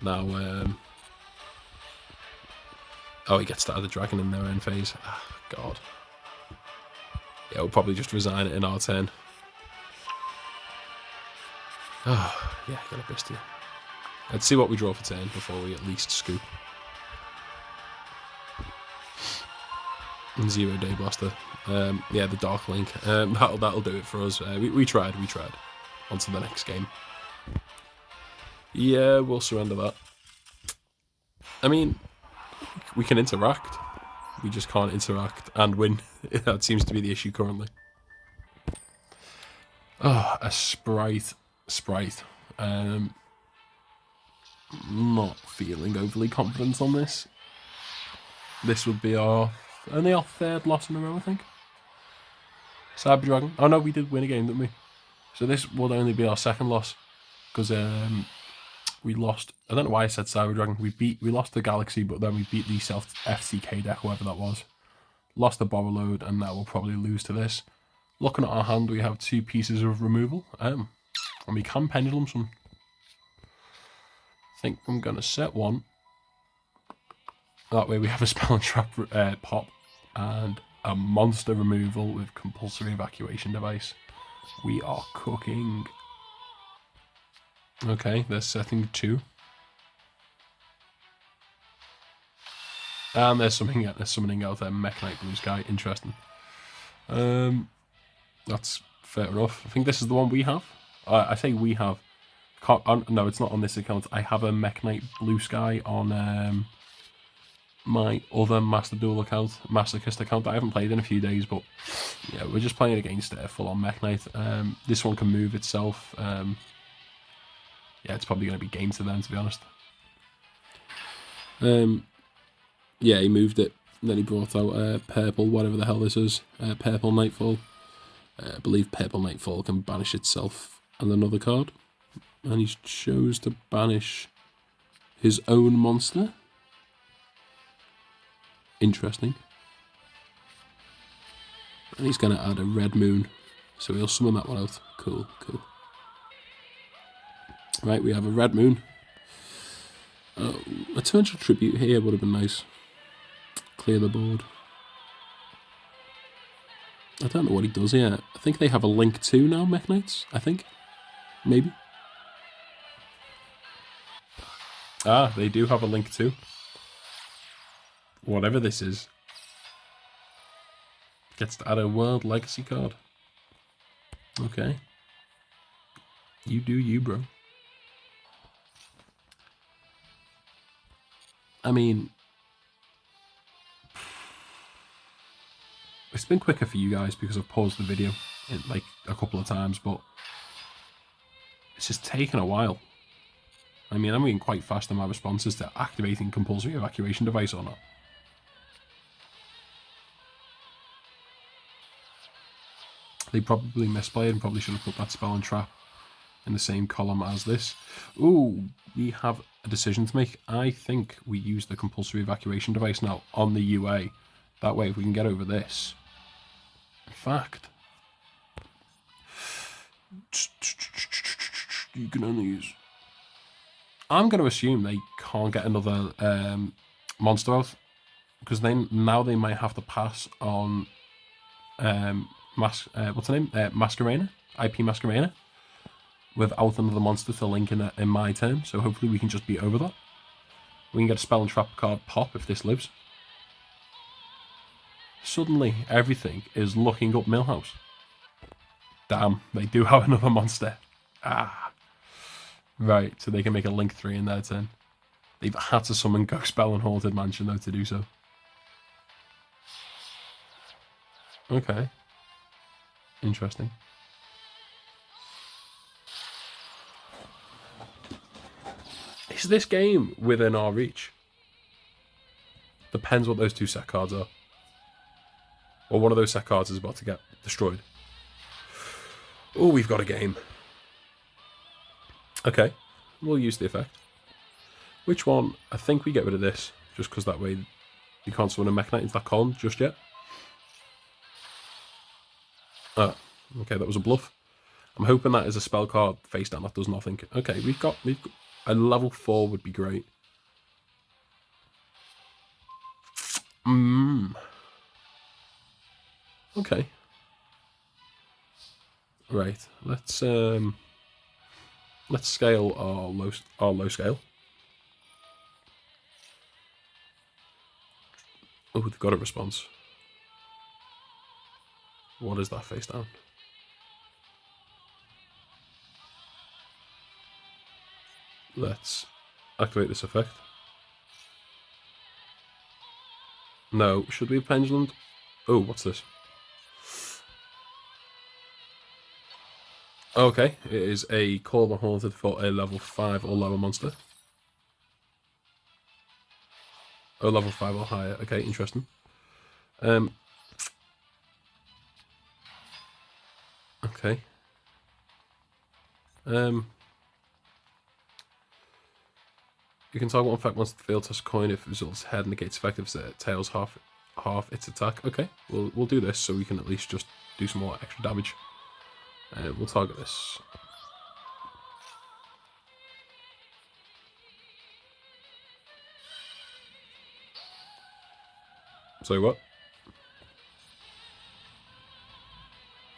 Now, oh, he gets to add the dragon in their end phase. Ah, God. Yeah, we'll probably just resign it in our turn. Oh, yeah, got a Bistia. Let's see what we draw for turn before we at least scoop. 0 Day Blaster. Yeah, the Dark Link. That'll do it for us. We tried. On to the next game. Yeah, we'll surrender that. I mean, we can interact. We just can't interact and win. That seems to be the issue currently. Oh, a Sprite. Not feeling overly confident on this. This would be only our 3rd loss in a row, I think. Cyber Dragon. Oh no, we did win a game, didn't we? So this would only be our 2nd loss, because we lost. I don't know why I said Cyber Dragon. We lost the Galaxy, but then we beat the self FCK deck, whoever that was. Lost the Borrowload, and now we'll probably lose to this. Looking at our hand, we have 2 pieces of removal, and we can Pendulum some. I think I'm gonna set one. That way we have a Spell and Trap pop and a monster removal with compulsory evacuation device. We are cooking. Okay, they're setting 2. And they're summoning out their Mekk-Knight Blue Sky. Interesting. That's fair enough. I think this is the one we have. I say we have. No, it's not on this account. I have a Mech Knight Blue Sky on my other Master Duel account, Masochist account that I haven't played in a few days, but yeah, we're just playing against a full-on Mech Knight. This one can move itself. Yeah, it's probably going to be game to them, to be honest. Yeah, he moved it. Then he brought out purple, whatever the hell this is. Purple Nightfall. I believe Purple Nightfall can banish itself and another card. And he chose to banish his own monster. Interesting. And he's going to add a red moon. So he'll summon that one out. Cool, cool. Right, we have a red moon. A torrential tribute here would have been nice. Clear the board. I don't know what he does here. I think they have a link too now, Mech Knights. I think. Maybe. Ah, they do have a link too. Whatever this is. Gets to add a World Legacy card. Okay. You do you, bro. I mean, it's been quicker for you guys because I've paused the video like a couple of times, but it's just taken a while. I mean, I'm being quite fast in my responses to activating compulsory evacuation device or not. They probably misplayed and probably should have put that spell and trap in the same column as this. Ooh, we have a decision to make. I think we use the compulsory evacuation device now on the UA. That way, if we can get over this. In fact, you can only use... I'm going to assume they can't get another monster out, because now they might have to pass on what's her name? Masquerena? IP Masquerena, without another monster to link in my turn. So hopefully we can just be over that. We can get a spell and trap card pop if this lives. Suddenly everything is looking up Millhouse. Damn, they do have another monster. Ah. Right, so they can make a Link 3 in their turn. They've had to summon Ghost Spell and Haunted Mansion, though, to do so. Okay. Interesting. Is this game within our reach? Depends what those two set cards are. Or one of those set cards is about to get destroyed. Oh, we've got a game. Okay, we'll use the effect. Which one? I think we get rid of this, just because that way you can't summon a Mech Knight into that column just yet. Ah, okay, that was a bluff. I'm hoping that is a spell card face down that does nothing. Okay, we've got a level 4 would be great. Okay. Right, let's scale our low scale. Oh, they've got a response. What is that face down? Let's activate this effect. No, should we have pendulum? Oh, what's this? Okay, it is a Call the Haunted for a level 5 or lower monster. Oh, level 5 or higher. Okay, interesting. Okay. You can target one effect once the field toss a coin if it results head negates effect if it tails half its attack. Okay, we'll do this so we can at least just do some more extra damage. We'll target this. So what?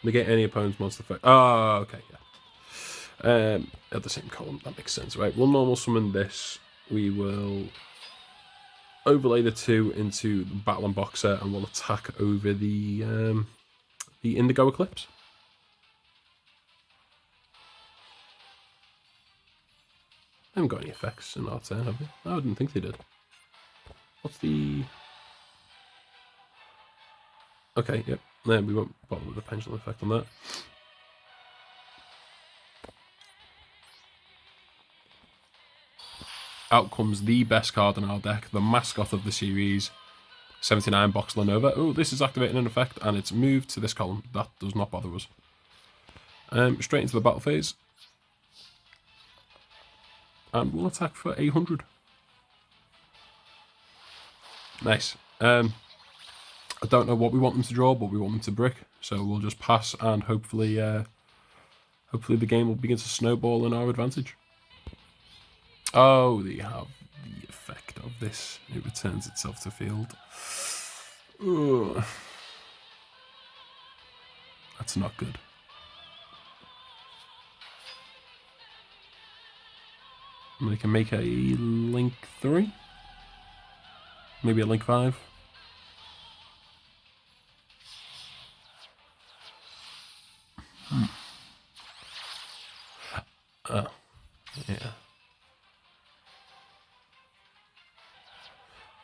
Negate any opponent's monster effect. Oh, okay, yeah. At the same column, that makes sense, right? We'll normal summon this. We will overlay the 2 into the Battle and Boxer, and we'll attack over the Indigo Eclipse. haven't got any effects in our turn, have they? I didn't think they did. What's the... Okay, yep. No, we won't bother with the pendulum effect on that. Out comes the best card in our deck, the mascot of the series, 79 Box Lanova. Oh, this is activating an effect, and it's moved to this column. That does not bother us. Straight into the battle phase. And we'll attack for 800. Nice. I don't know what we want them to draw, but we want them to brick. So we'll just pass, and hopefully the game will begin to snowball in our advantage. Oh, they have the effect of this. It returns itself to field. Ugh. That's not good. I can make a link 3. Maybe a link 5. Oh, yeah.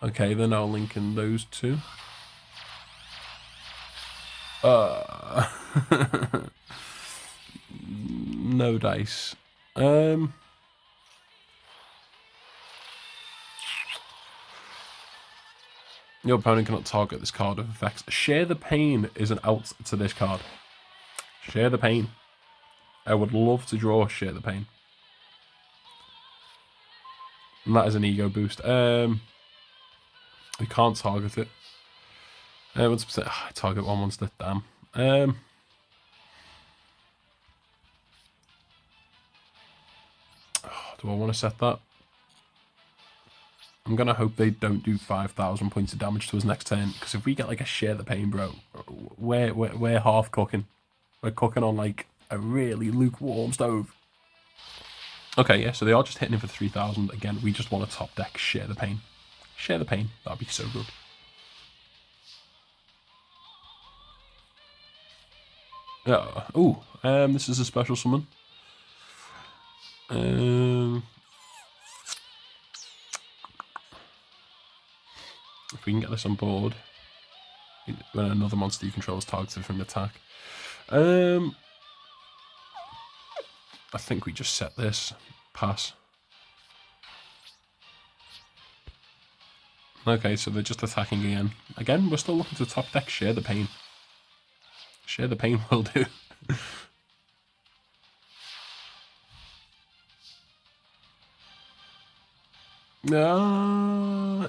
Okay, then I'll link in those two. No dice. Your opponent cannot target this card with effects. Share the Pain is an out to this card. Share the Pain. I would love to draw Share the Pain. And that is an ego boost. We can't target it. 1%. Target one monster. Damn. Do I want to set that? I'm going to hope they don't do 5,000 points of damage to us next turn. Because if we get like a Share the Pain, bro, we're half cooking. We're cooking on like a really lukewarm stove. Okay, yeah, so they are just hitting him for 3,000. Again, we just want to top deck Share the Pain. Share the Pain. That'd be so good. This is a special summon. If we can get this on board, when another monster you control is targeted from an attack. I think we just set this. Pass. Okay, so they're just attacking again. Again, we're still looking to top deck Share the Pain. Share the Pain will do.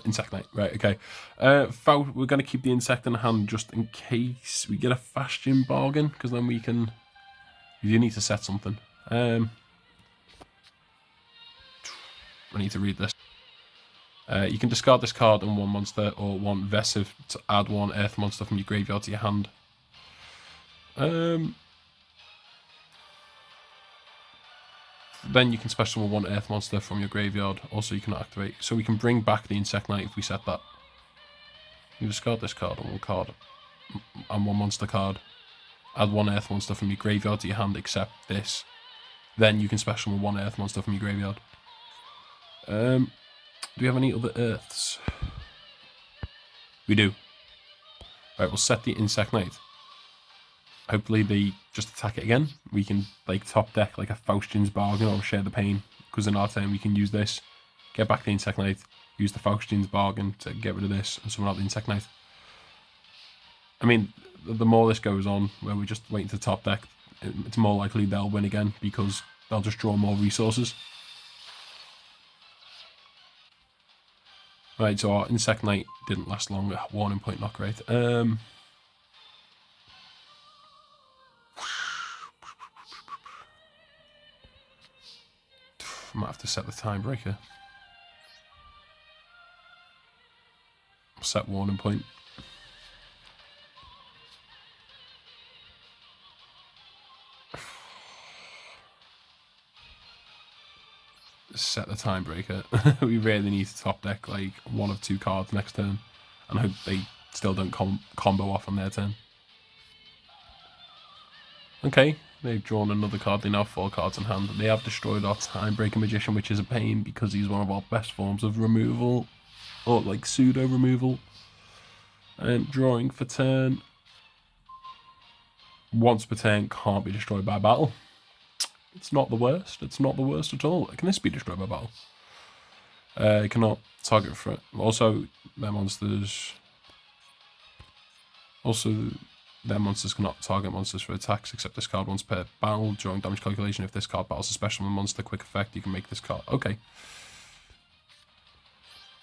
Insect Knight. Right, okay. We're going to keep the Insect in hand just in case we get a Fashion bargain, because then we can... We do need to set something. I need to read this. You can discard this card and one monster or one Vesive to add one Earth monster from your graveyard to your hand. Then you can special summon one Earth monster from your graveyard. Also, you cannot activate. So we can bring back the Insect Knight if we set that. You discard this card and one card and one monster card. Add one Earth monster from your graveyard to your hand except this. Then you can special summon one Earth monster from your graveyard. Do we have any other Earths? We do. Right, we'll set the Insect Knight. Hopefully they just attack it again. We can like top deck like a Faustian's Bargain or Share the Pain, because in our turn we can use this, get back the Insect Knight, use the Faustian's Bargain to get rid of this and summon out the Insect Knight. I mean, the more this goes on, where we're just waiting to top deck, it's more likely they'll win again because they'll just draw more resources. Right, so our Insect Knight didn't last long. Warning point, not great. Might have to set the tiebreaker. Set warning point. Set the tiebreaker. We really need to top deck like one of two cards next turn and hope they still don't combo off on their turn. Okay, They've drawn another card. They now have 4 cards in hand. They have destroyed our Timebreaker Magician, which is a pain because he's one of our best forms of removal, or like pseudo removal. Drawing for turn. Once per turn, can't be destroyed by battle. It's not the worst. It's not the worst at all. Can this be destroyed by battle? It cannot target for it. Also, their monsters. Also, their monsters cannot target monsters for attacks except this card once per battle. During damage calculation, if this card battles a special monster, quick effect, you can make this card. Okay.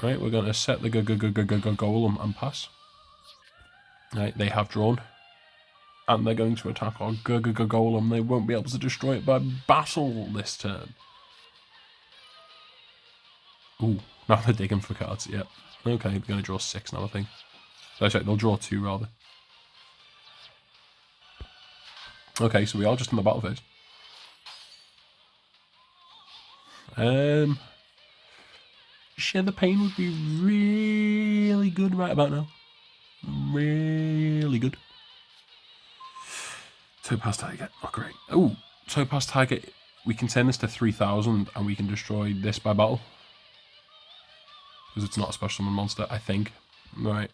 Right, we're going to set the golem and pass. Right, they have drawn. And they're going to attack our golem. They won't be able to destroy it by battle this turn. Ooh, now they're digging for cards. Yep. Okay, they're going to draw 6 now, I think. Sorry, they'll draw 2 rather. Okay, so we are just in the battle phase. Share the Pain would be really good right about now. Really good. Topaz Tiger, not great. Oh, Topaz Tiger, we can turn this to 3,000 and we can destroy this by battle. Because it's not a special summon monster, I think. Right.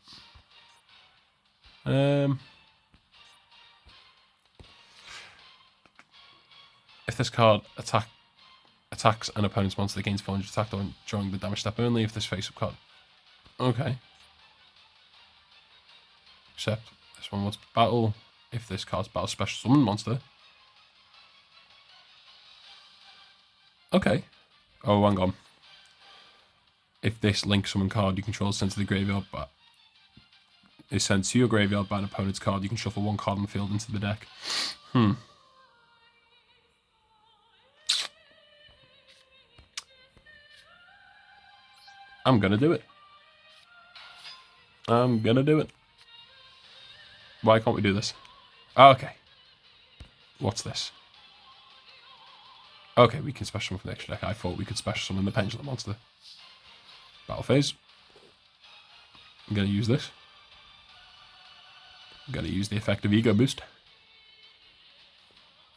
If this card attacks an opponent's monster, gains 400 attack during the damage step only if this face-up card. Okay. Except this one wants battle. If this card's battle special summon monster. Okay. Oh, hang on. If this link summon card you control is sent to the graveyard, but is sent to your graveyard by an opponent's card, you can shuffle 1 card on the field into the deck. I'm gonna do it. I'm gonna do it. Why can't we do this? Oh, okay. What's this? Okay, we can special summon from the extra deck. I thought we could special summon the Pendulum monster. Battle phase. I'm gonna use this. I'm gonna use the effect of Ego Boost.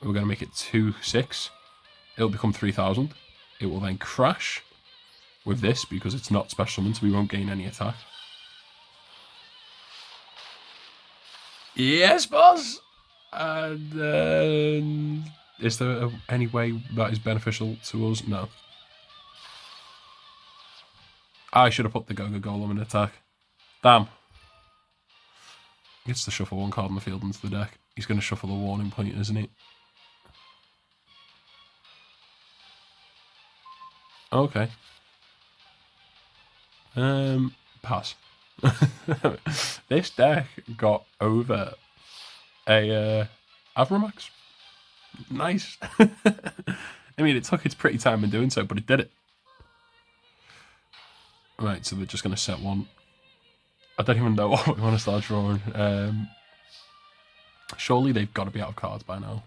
We're gonna make it 2/6. It'll become 3,000. It will then crash with this because it's not special summoned, so we won't gain any attack. Yes, boss! And is there any way that is beneficial to us? No. I should have put the Golem in attack. Damn. He gets to shuffle 1 card on the field into the deck. He's going to shuffle a Warning Point, isn't he? Okay. Pass. This deck got over a Avramax. Nice. I mean, it took its pretty time in doing so, but it did it. Right, so they're just going to set 1. I don't even know what we want to start drawing. Surely they've got to be out of cards by now.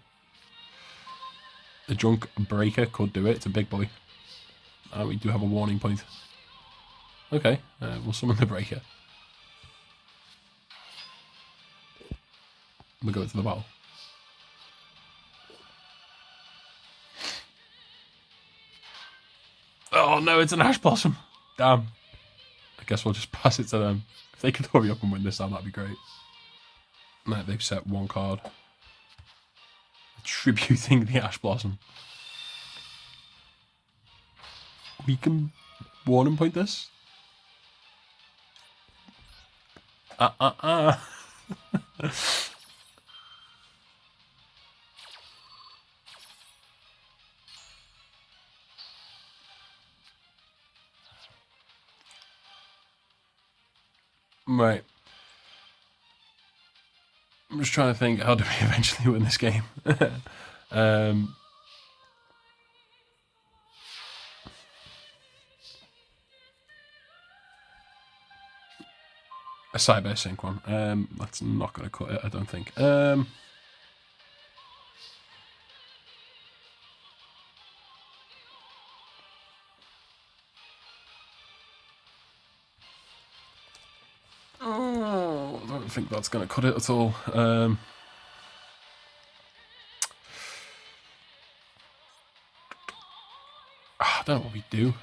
The Drunk Breaker could do it. It's a big boy. We do have a Warning Point. Okay, we'll summon the Breaker. We'll go to the battle. Oh no, it's an Ash Blossom. Damn. I guess we'll just pass it to them. If they could hurry up and win this time, that'd be great. No, they've set 1 card. Attributing the Ash Blossom. We can Warning Point this. Right. I'm just trying to think, how do we eventually win this game? A Cyber Sync one. That's not going to cut it, I don't think. Oh, I don't think that's going to cut it at all. don't know what we do.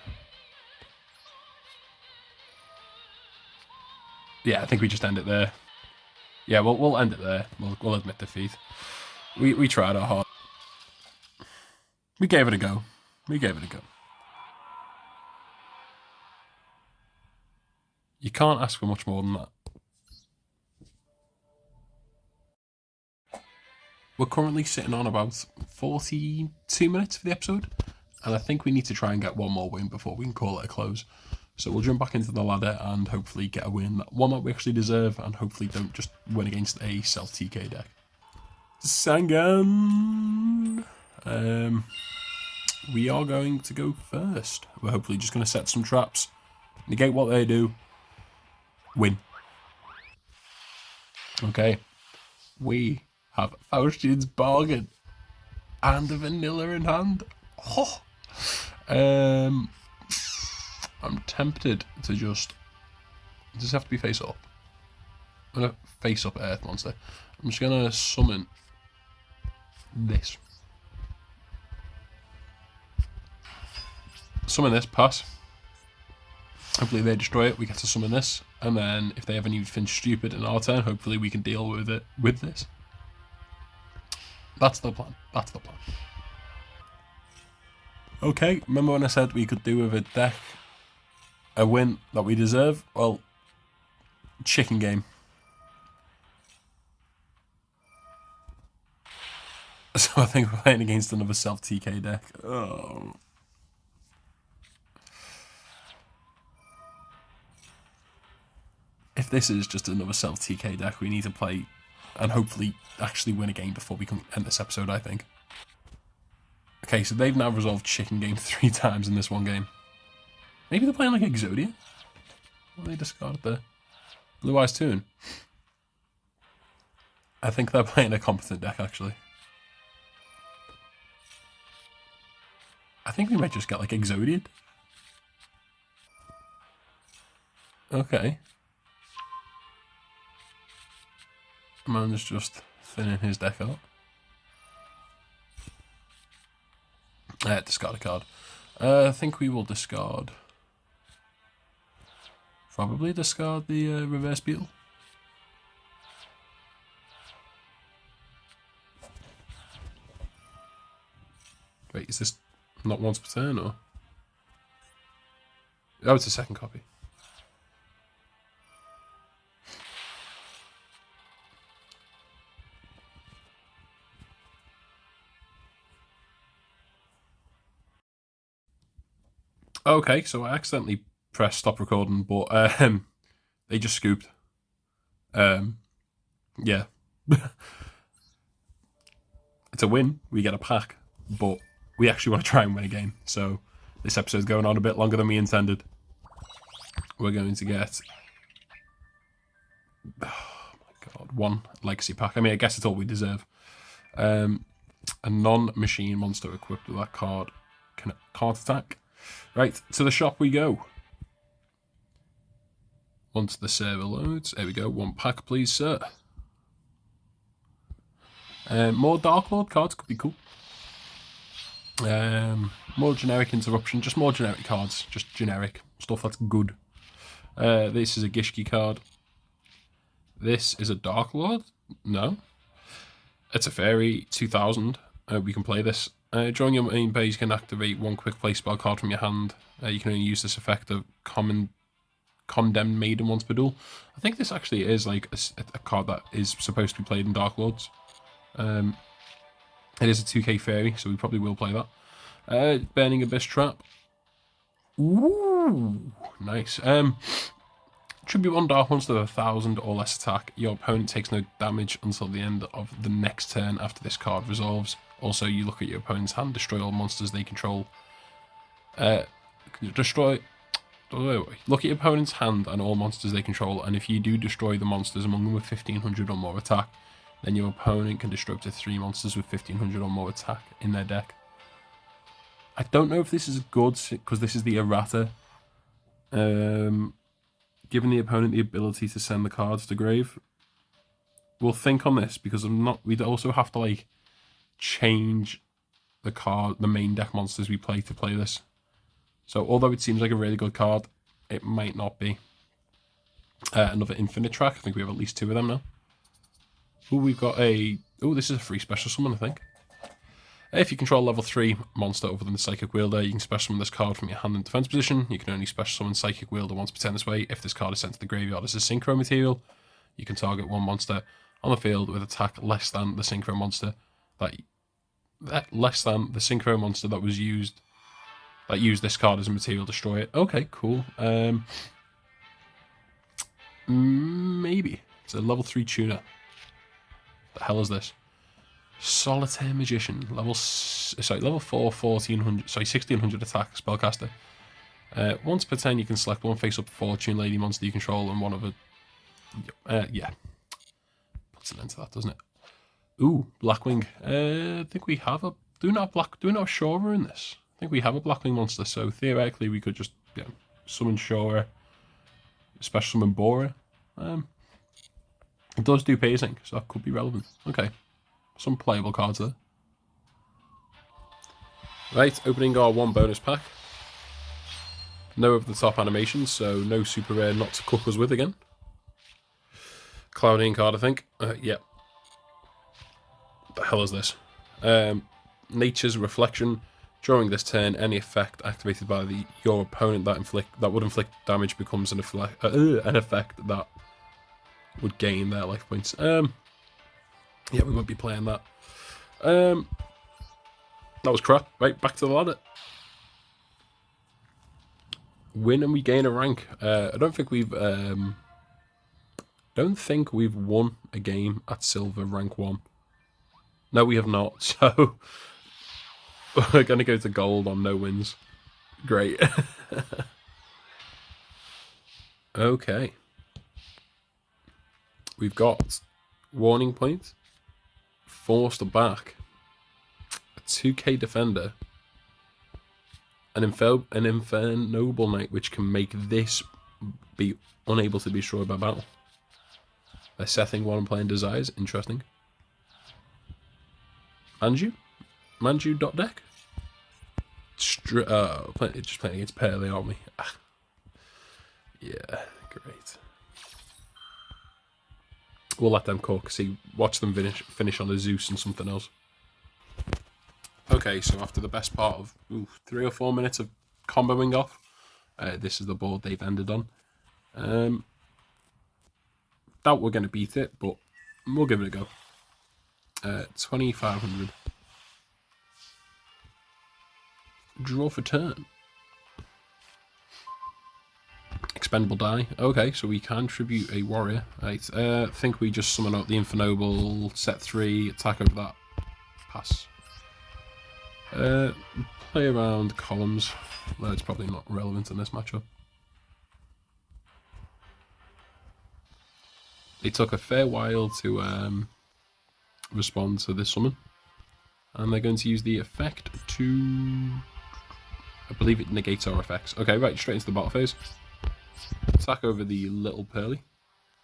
Yeah, I think we just end it there. Yeah, we'll end it there. We'll admit defeat. We tried our hard. We gave it a go. You can't ask for much more than that. We're currently sitting on about 42 minutes for the episode, and I think we need to try and get one more win before we can call it a close. So we'll jump back into the ladder and hopefully get a win, one that we actually deserve, and hopefully don't just win against a self-TK deck. Sangan! We are going to go first. We're hopefully just going to set some traps, negate what they do, win. Okay. We have Faustian's Bargain and a vanilla in hand. Oh. I'm tempted to just... Does this have to be face up? I'm going to face up Earth Monster. I'm just going to summon this. Summon this, pass. Hopefully they destroy it, we get to summon this, and then if they have anything stupid in our turn, hopefully we can deal with it with this. That's the plan. Okay, remember when I said we could do with a deck a win that we deserve? Well, chicken game. So I think we're playing against another self-TK deck. Oh. If this is just another self-TK deck, we need to play and hopefully actually win a game before we can end this episode, I think. Okay, so they've now resolved chicken game 3 times in this one game. Maybe they're playing like Yugioh? What they discarded there? Blue Eyes Toon. I think they're playing a competent deck, actually. I think we might just get like Exodian. Okay. Man's just thinning his deck out. Discard a card. I think we will discard. Probably discard the reverse beetle. Wait, is this not once per turn or? Oh, it's a second copy. Okay, so I accidentally pressed stop recording, but they just scooped. Yeah. It's a win. We get a pack, but we actually want to try and win a game. So this episode's going on a bit longer than we intended. We're going to get... Oh my god, 1 legacy pack. I mean, I guess it's all we deserve. A non-machine monster equipped with that card can't attack. Right, to the shop we go. Once the server loads, there we go. 1 pack, please, sir. More Dark Lord cards could be cool. More generic interruption, just more generic cards, just generic stuff that's good. This is a Gishki card. This is a Dark Lord. No, it's a Fairy 2000. We can play this. During your main phase, you can activate 1 quick play spell card from your hand. You can only use this effect of Condemned Maiden once per duel. I think this actually is like a card that is supposed to be played in Dark Lords. It is a 2k Fairy, so we probably will play that. Burning Abyss Trap. Ooh, nice. Tribute 1 Dark Monster with 1000 or less attack. Your opponent takes no damage until the end of the next turn after this card resolves. Also, you look at your opponent's hand, destroy all monsters they control. Look at your opponent's hand and all monsters they control, and if you do destroy the monsters among them with 1500 or more attack, then your opponent can destroy up to 3 monsters with 1500 or more attack in their deck. I don't know if this is good, because this is the errata. Giving the opponent the ability to send the cards to grave. We'll think on this, because we'd also have to like change the main deck monsters we play to play this. So although it seems like a really good card, it might not be. Another infinite track. I think we have at least 2 of them now. Ooh, we've got a... Oh, this is a free special summon, I think. If you control a level 3 monster other than the Psychic Wielder, you can special summon this card from your hand in defense position. You can only special summon Psychic Wielder once per turn this way. If this card is sent to the graveyard as a synchro material, you can target 1 monster on the field with attack less than the synchro monster that was used that used this card as a material. Destroy it. Okay, cool. Maybe it's a level 3 tuner. The hell is this? Solitaire Magician, level 4, 1400, 1600 attack spellcaster. Once per turn, you can select 1 face-up Fortune Lady monster you control and one of a. Yeah, puts an end to that, doesn't it? Ooh, Blackwing. I think we have a. Do we not have Shora in this? I think we have a Blackwing monster, so theoretically we could just summon Shora, special summon Bora. It does do pacing, so that could be relevant. Okay. Some playable cards there. Right, opening our 1 bonus pack. No over the top animations, so no super rare not to cook us with again. Clouding card, I think. Yeah. What the hell is this? Nature's Reflection. During this turn, any effect activated by your opponent that would inflict damage becomes an effect that would gain their life points. Yeah, we won't be playing that. That was crap. Right, back to the ladder. Win and we gain a rank. I don't think we've won a game at silver rank 1. No, we have not. So we're gonna go to gold on no wins. Great. Okay. We've got Warning Point, Forced Back, a 2k Defender, an Infernoble Knight, which can make this be unable to be destroyed by battle. They're setting 1 and playing Desires. Interesting. Manju.deck? Just playing against Pearly, aren't we? Yeah, great. We'll let them cook. Watch them finish on a Zeus and something else. Okay, so after the best part of 3 or 4 minutes of comboing off, this is the board they've ended on. Doubt we're going to beat it, but we'll give it a go. 2500. Draw for turn. Expendable die. Okay, so we can tribute a warrior. Right, I think we just summon out the Infernoble, set 3, attack over that. Pass. Play around columns. Well, it's probably not relevant in this matchup. They took a fair while to respond to this summon. And they're going to use the effect to... I believe it negates our effects. Okay, right, straight into the battle phase. Attack over the little Pearly.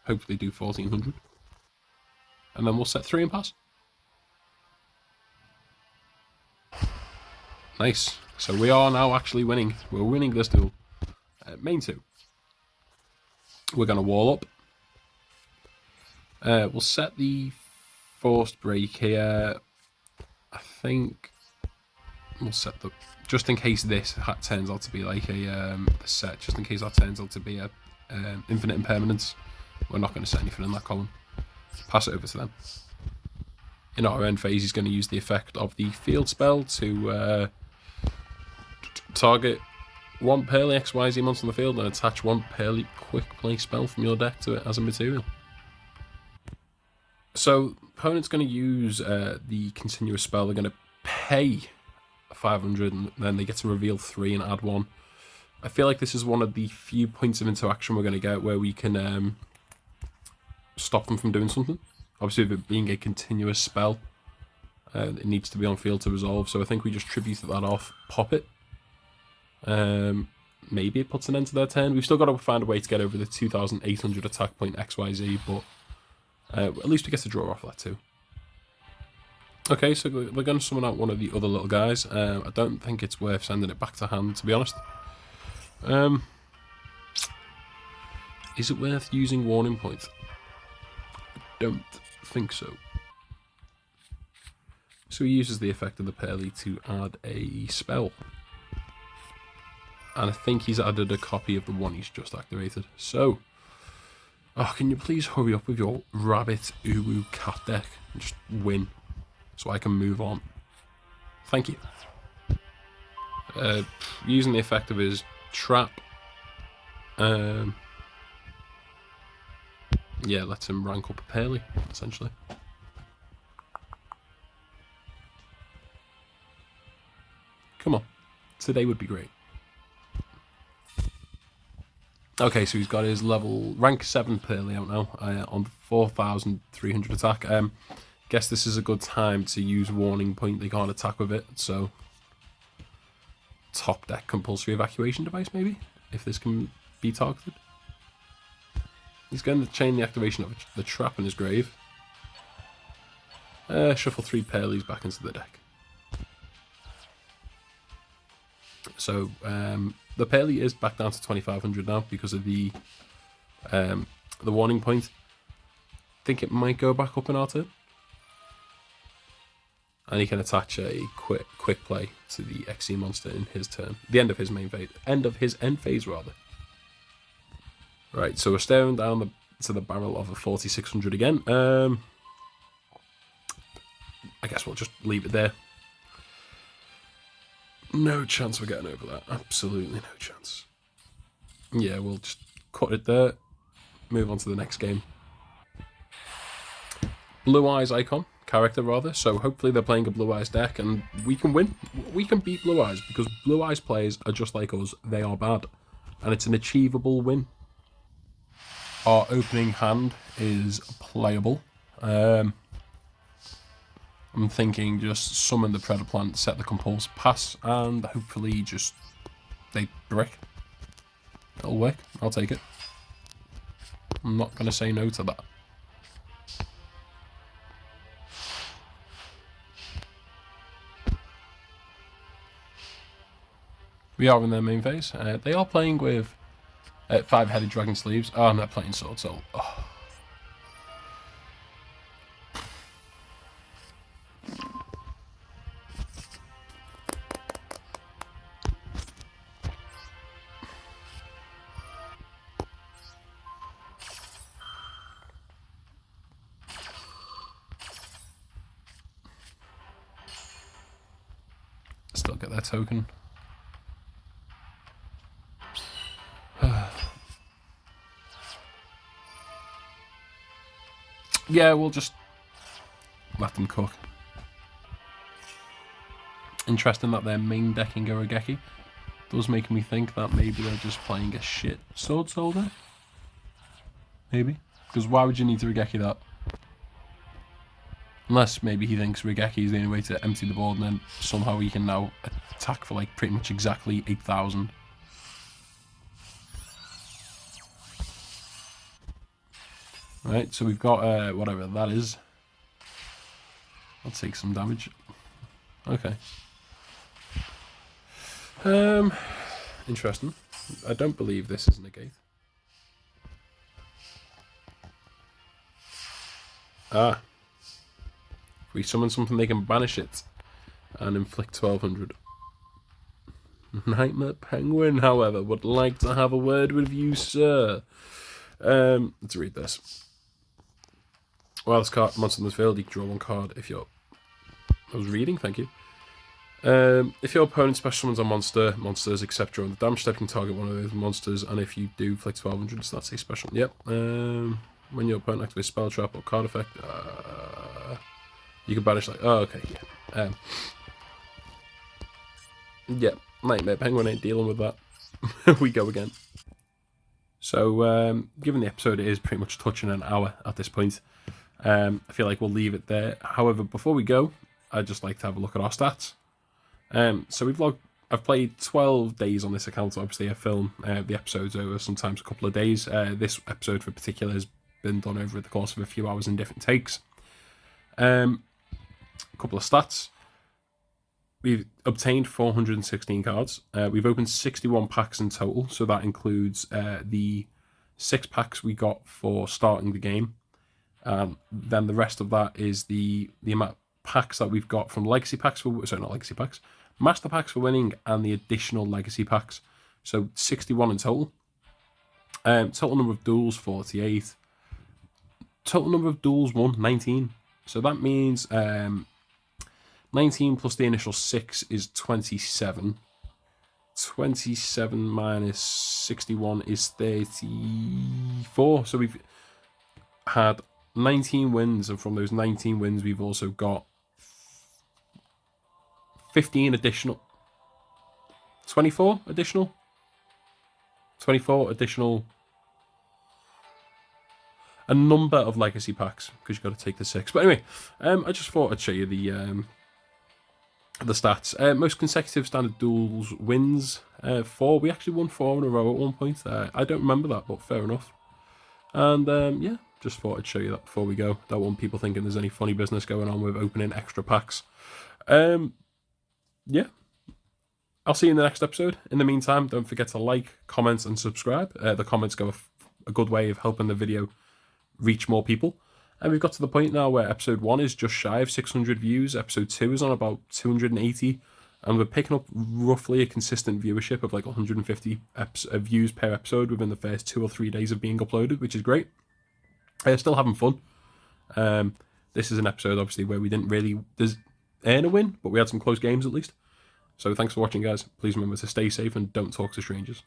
Hopefully do 1400. And then we'll set 3 and pass. Nice. So we are now actually winning. We're winning this duel. Main 2. We're going to wall up. We'll set the Forced Break here. I think we'll set the... Just in case this turns out to be like a set, just in case that turns out to be a infinite impermanence, we're not going to set anything in that column. Pass it over to them. In our end phase, he's going to use the effect of the field spell to target 1 Pearly XYZ monster on the field and attach 1 Pearly quick play spell from your deck to it as a material. So, opponent's going to use the continuous spell. They're going to pay 500 and then they get to reveal 3 and add 1. I feel like this is one of the few points of interaction we're going to get where we can stop them from doing something. Obviously, with it being a continuous spell, it needs to be on field to resolve. So I think we just tributed that off, pop it. Maybe it puts an end to their turn. We've still got to find a way to get over the 2,800 attack point XYZ, but at least we get to draw off that too. Okay, so we're going to summon out one of the other little guys. I don't think it's worth sending it back to hand, to be honest. Is it worth using Warning Point? I don't think so. So he uses the effect of the Pearly to add a spell. And I think he's added a copy of the one he's just activated. So, can you please hurry up with your Rabbit Uwu Cat deck and just win so I can move on? Thank you. Using the effect of his Trap. Yeah, lets him rank up a Pearly, essentially. Come on. Today would be great. Okay, so he's got his level rank 7 Pearly out now on 4,300 attack. Guess this is a good time to use Warning Point. They can't attack with it, so top deck Compulsory Evacuation Device maybe, if this can be targeted. He's going to chain the activation of the Trap in his grave. Shuffle 3 Pearlies back into the deck. So the Pearly is back down to 2,500 now because of the Warning Point. I think it might go back up in our turn. And he can attach a quick play to the XC monster in his turn. The end of his main phase. End of his end phase, rather. Right, so we're staring down to the barrel of a 4,600 again. I guess we'll just leave it there. No chance we're getting over that. Absolutely no chance. Yeah, we'll just cut it there. Move on to the next game. Blue Eyes icon. Character, rather. So hopefully they're playing a Blue Eyes deck and we can win. We can beat Blue Eyes because Blue Eyes players are just like us. They are bad. And it's an achievable win. Our opening hand is playable. I'm thinking just summon the Predator Plant, set the Compuls, pass, and hopefully just they brick. It'll work. I'll take it. I'm not going to say no to that. We are in their main phase. They are playing with 5-headed Dragon Sleeves. Oh, and they're playing Sword Soul. Oh. Still get their token. Yeah, we'll just let them cook. Interesting that they're main decking Origeki. Does make me think that maybe they're just playing a shit Sword Soul deck. Maybe. Because why would you need to Rigeki that? Unless maybe he thinks Rigeki is the only way to empty the board and then somehow he can now attack for like pretty much exactly 8,000. Right, so we've got whatever that is. I'll take some damage. Okay. Interesting. I don't believe this is a negate. Ah. If we summon something, they can banish it and inflict 1,200. Nightmare Penguin, however, would like to have a word with you, sir. Let's read this. While this card monster in the field, you can draw one card if you're... I was reading, thank you. If your opponent special summons a monsters except during the damage step, you can target one of those monsters, and if you do, inflict 1,200, so that's a special. Yep. When your opponent activates spell trap or card effect, you can banish like... Oh, okay, yeah. Yeah, Nightmare Penguin ain't dealing with that. We go again. So, given the episode it is pretty much touching an hour at this point, I feel like we'll leave it there. However, before we go, I'd just like to have a look at our stats. So I've played 12 days on this account. Obviously, I film the episodes over sometimes a couple of days. This episode for particular has been done over the course of a few hours in different takes. A couple of stats. we've obtained 416 cards. We've opened 61 packs in total, so that includes the 6 packs we got for starting the game. Then the rest of that is the amount of packs that we've got from legacy packs for, sorry, not legacy packs, master packs for winning, and the additional legacy packs. So 61 in total. Total number of duels 48. Total number of duels won 19. So that means 19 plus the initial 6 is 27. 27 minus 61 is 34. So we've had 19 wins, and from those 19 wins, we've also got 15 additional. 24 additional. 24 additional. A number of legacy packs, because you've got to take the 6. But anyway, I just thought I'd show you the stats. Most consecutive standard duels wins, 4. We actually won 4 in a row at one point. I don't remember that, but fair enough. And yeah, just thought I'd show you that before we go. Don't want people thinking there's any funny business going on with opening extra packs. Yeah. I'll see you in the next episode. In the meantime, don't forget to like, comment, and subscribe. The comments go a good way of helping the video reach more people. And we've got to the point now where episode 1 is just shy of 600 views. Episode 2 is on about 280. And we're picking up roughly a consistent viewership of like 150 views per episode within the first 2 or 3 days of being uploaded, which is great. Still having fun. This is an episode, obviously, where we didn't really earn a win, but we had some close games at least. So thanks for watching, guys. Please remember to stay safe and don't talk to strangers.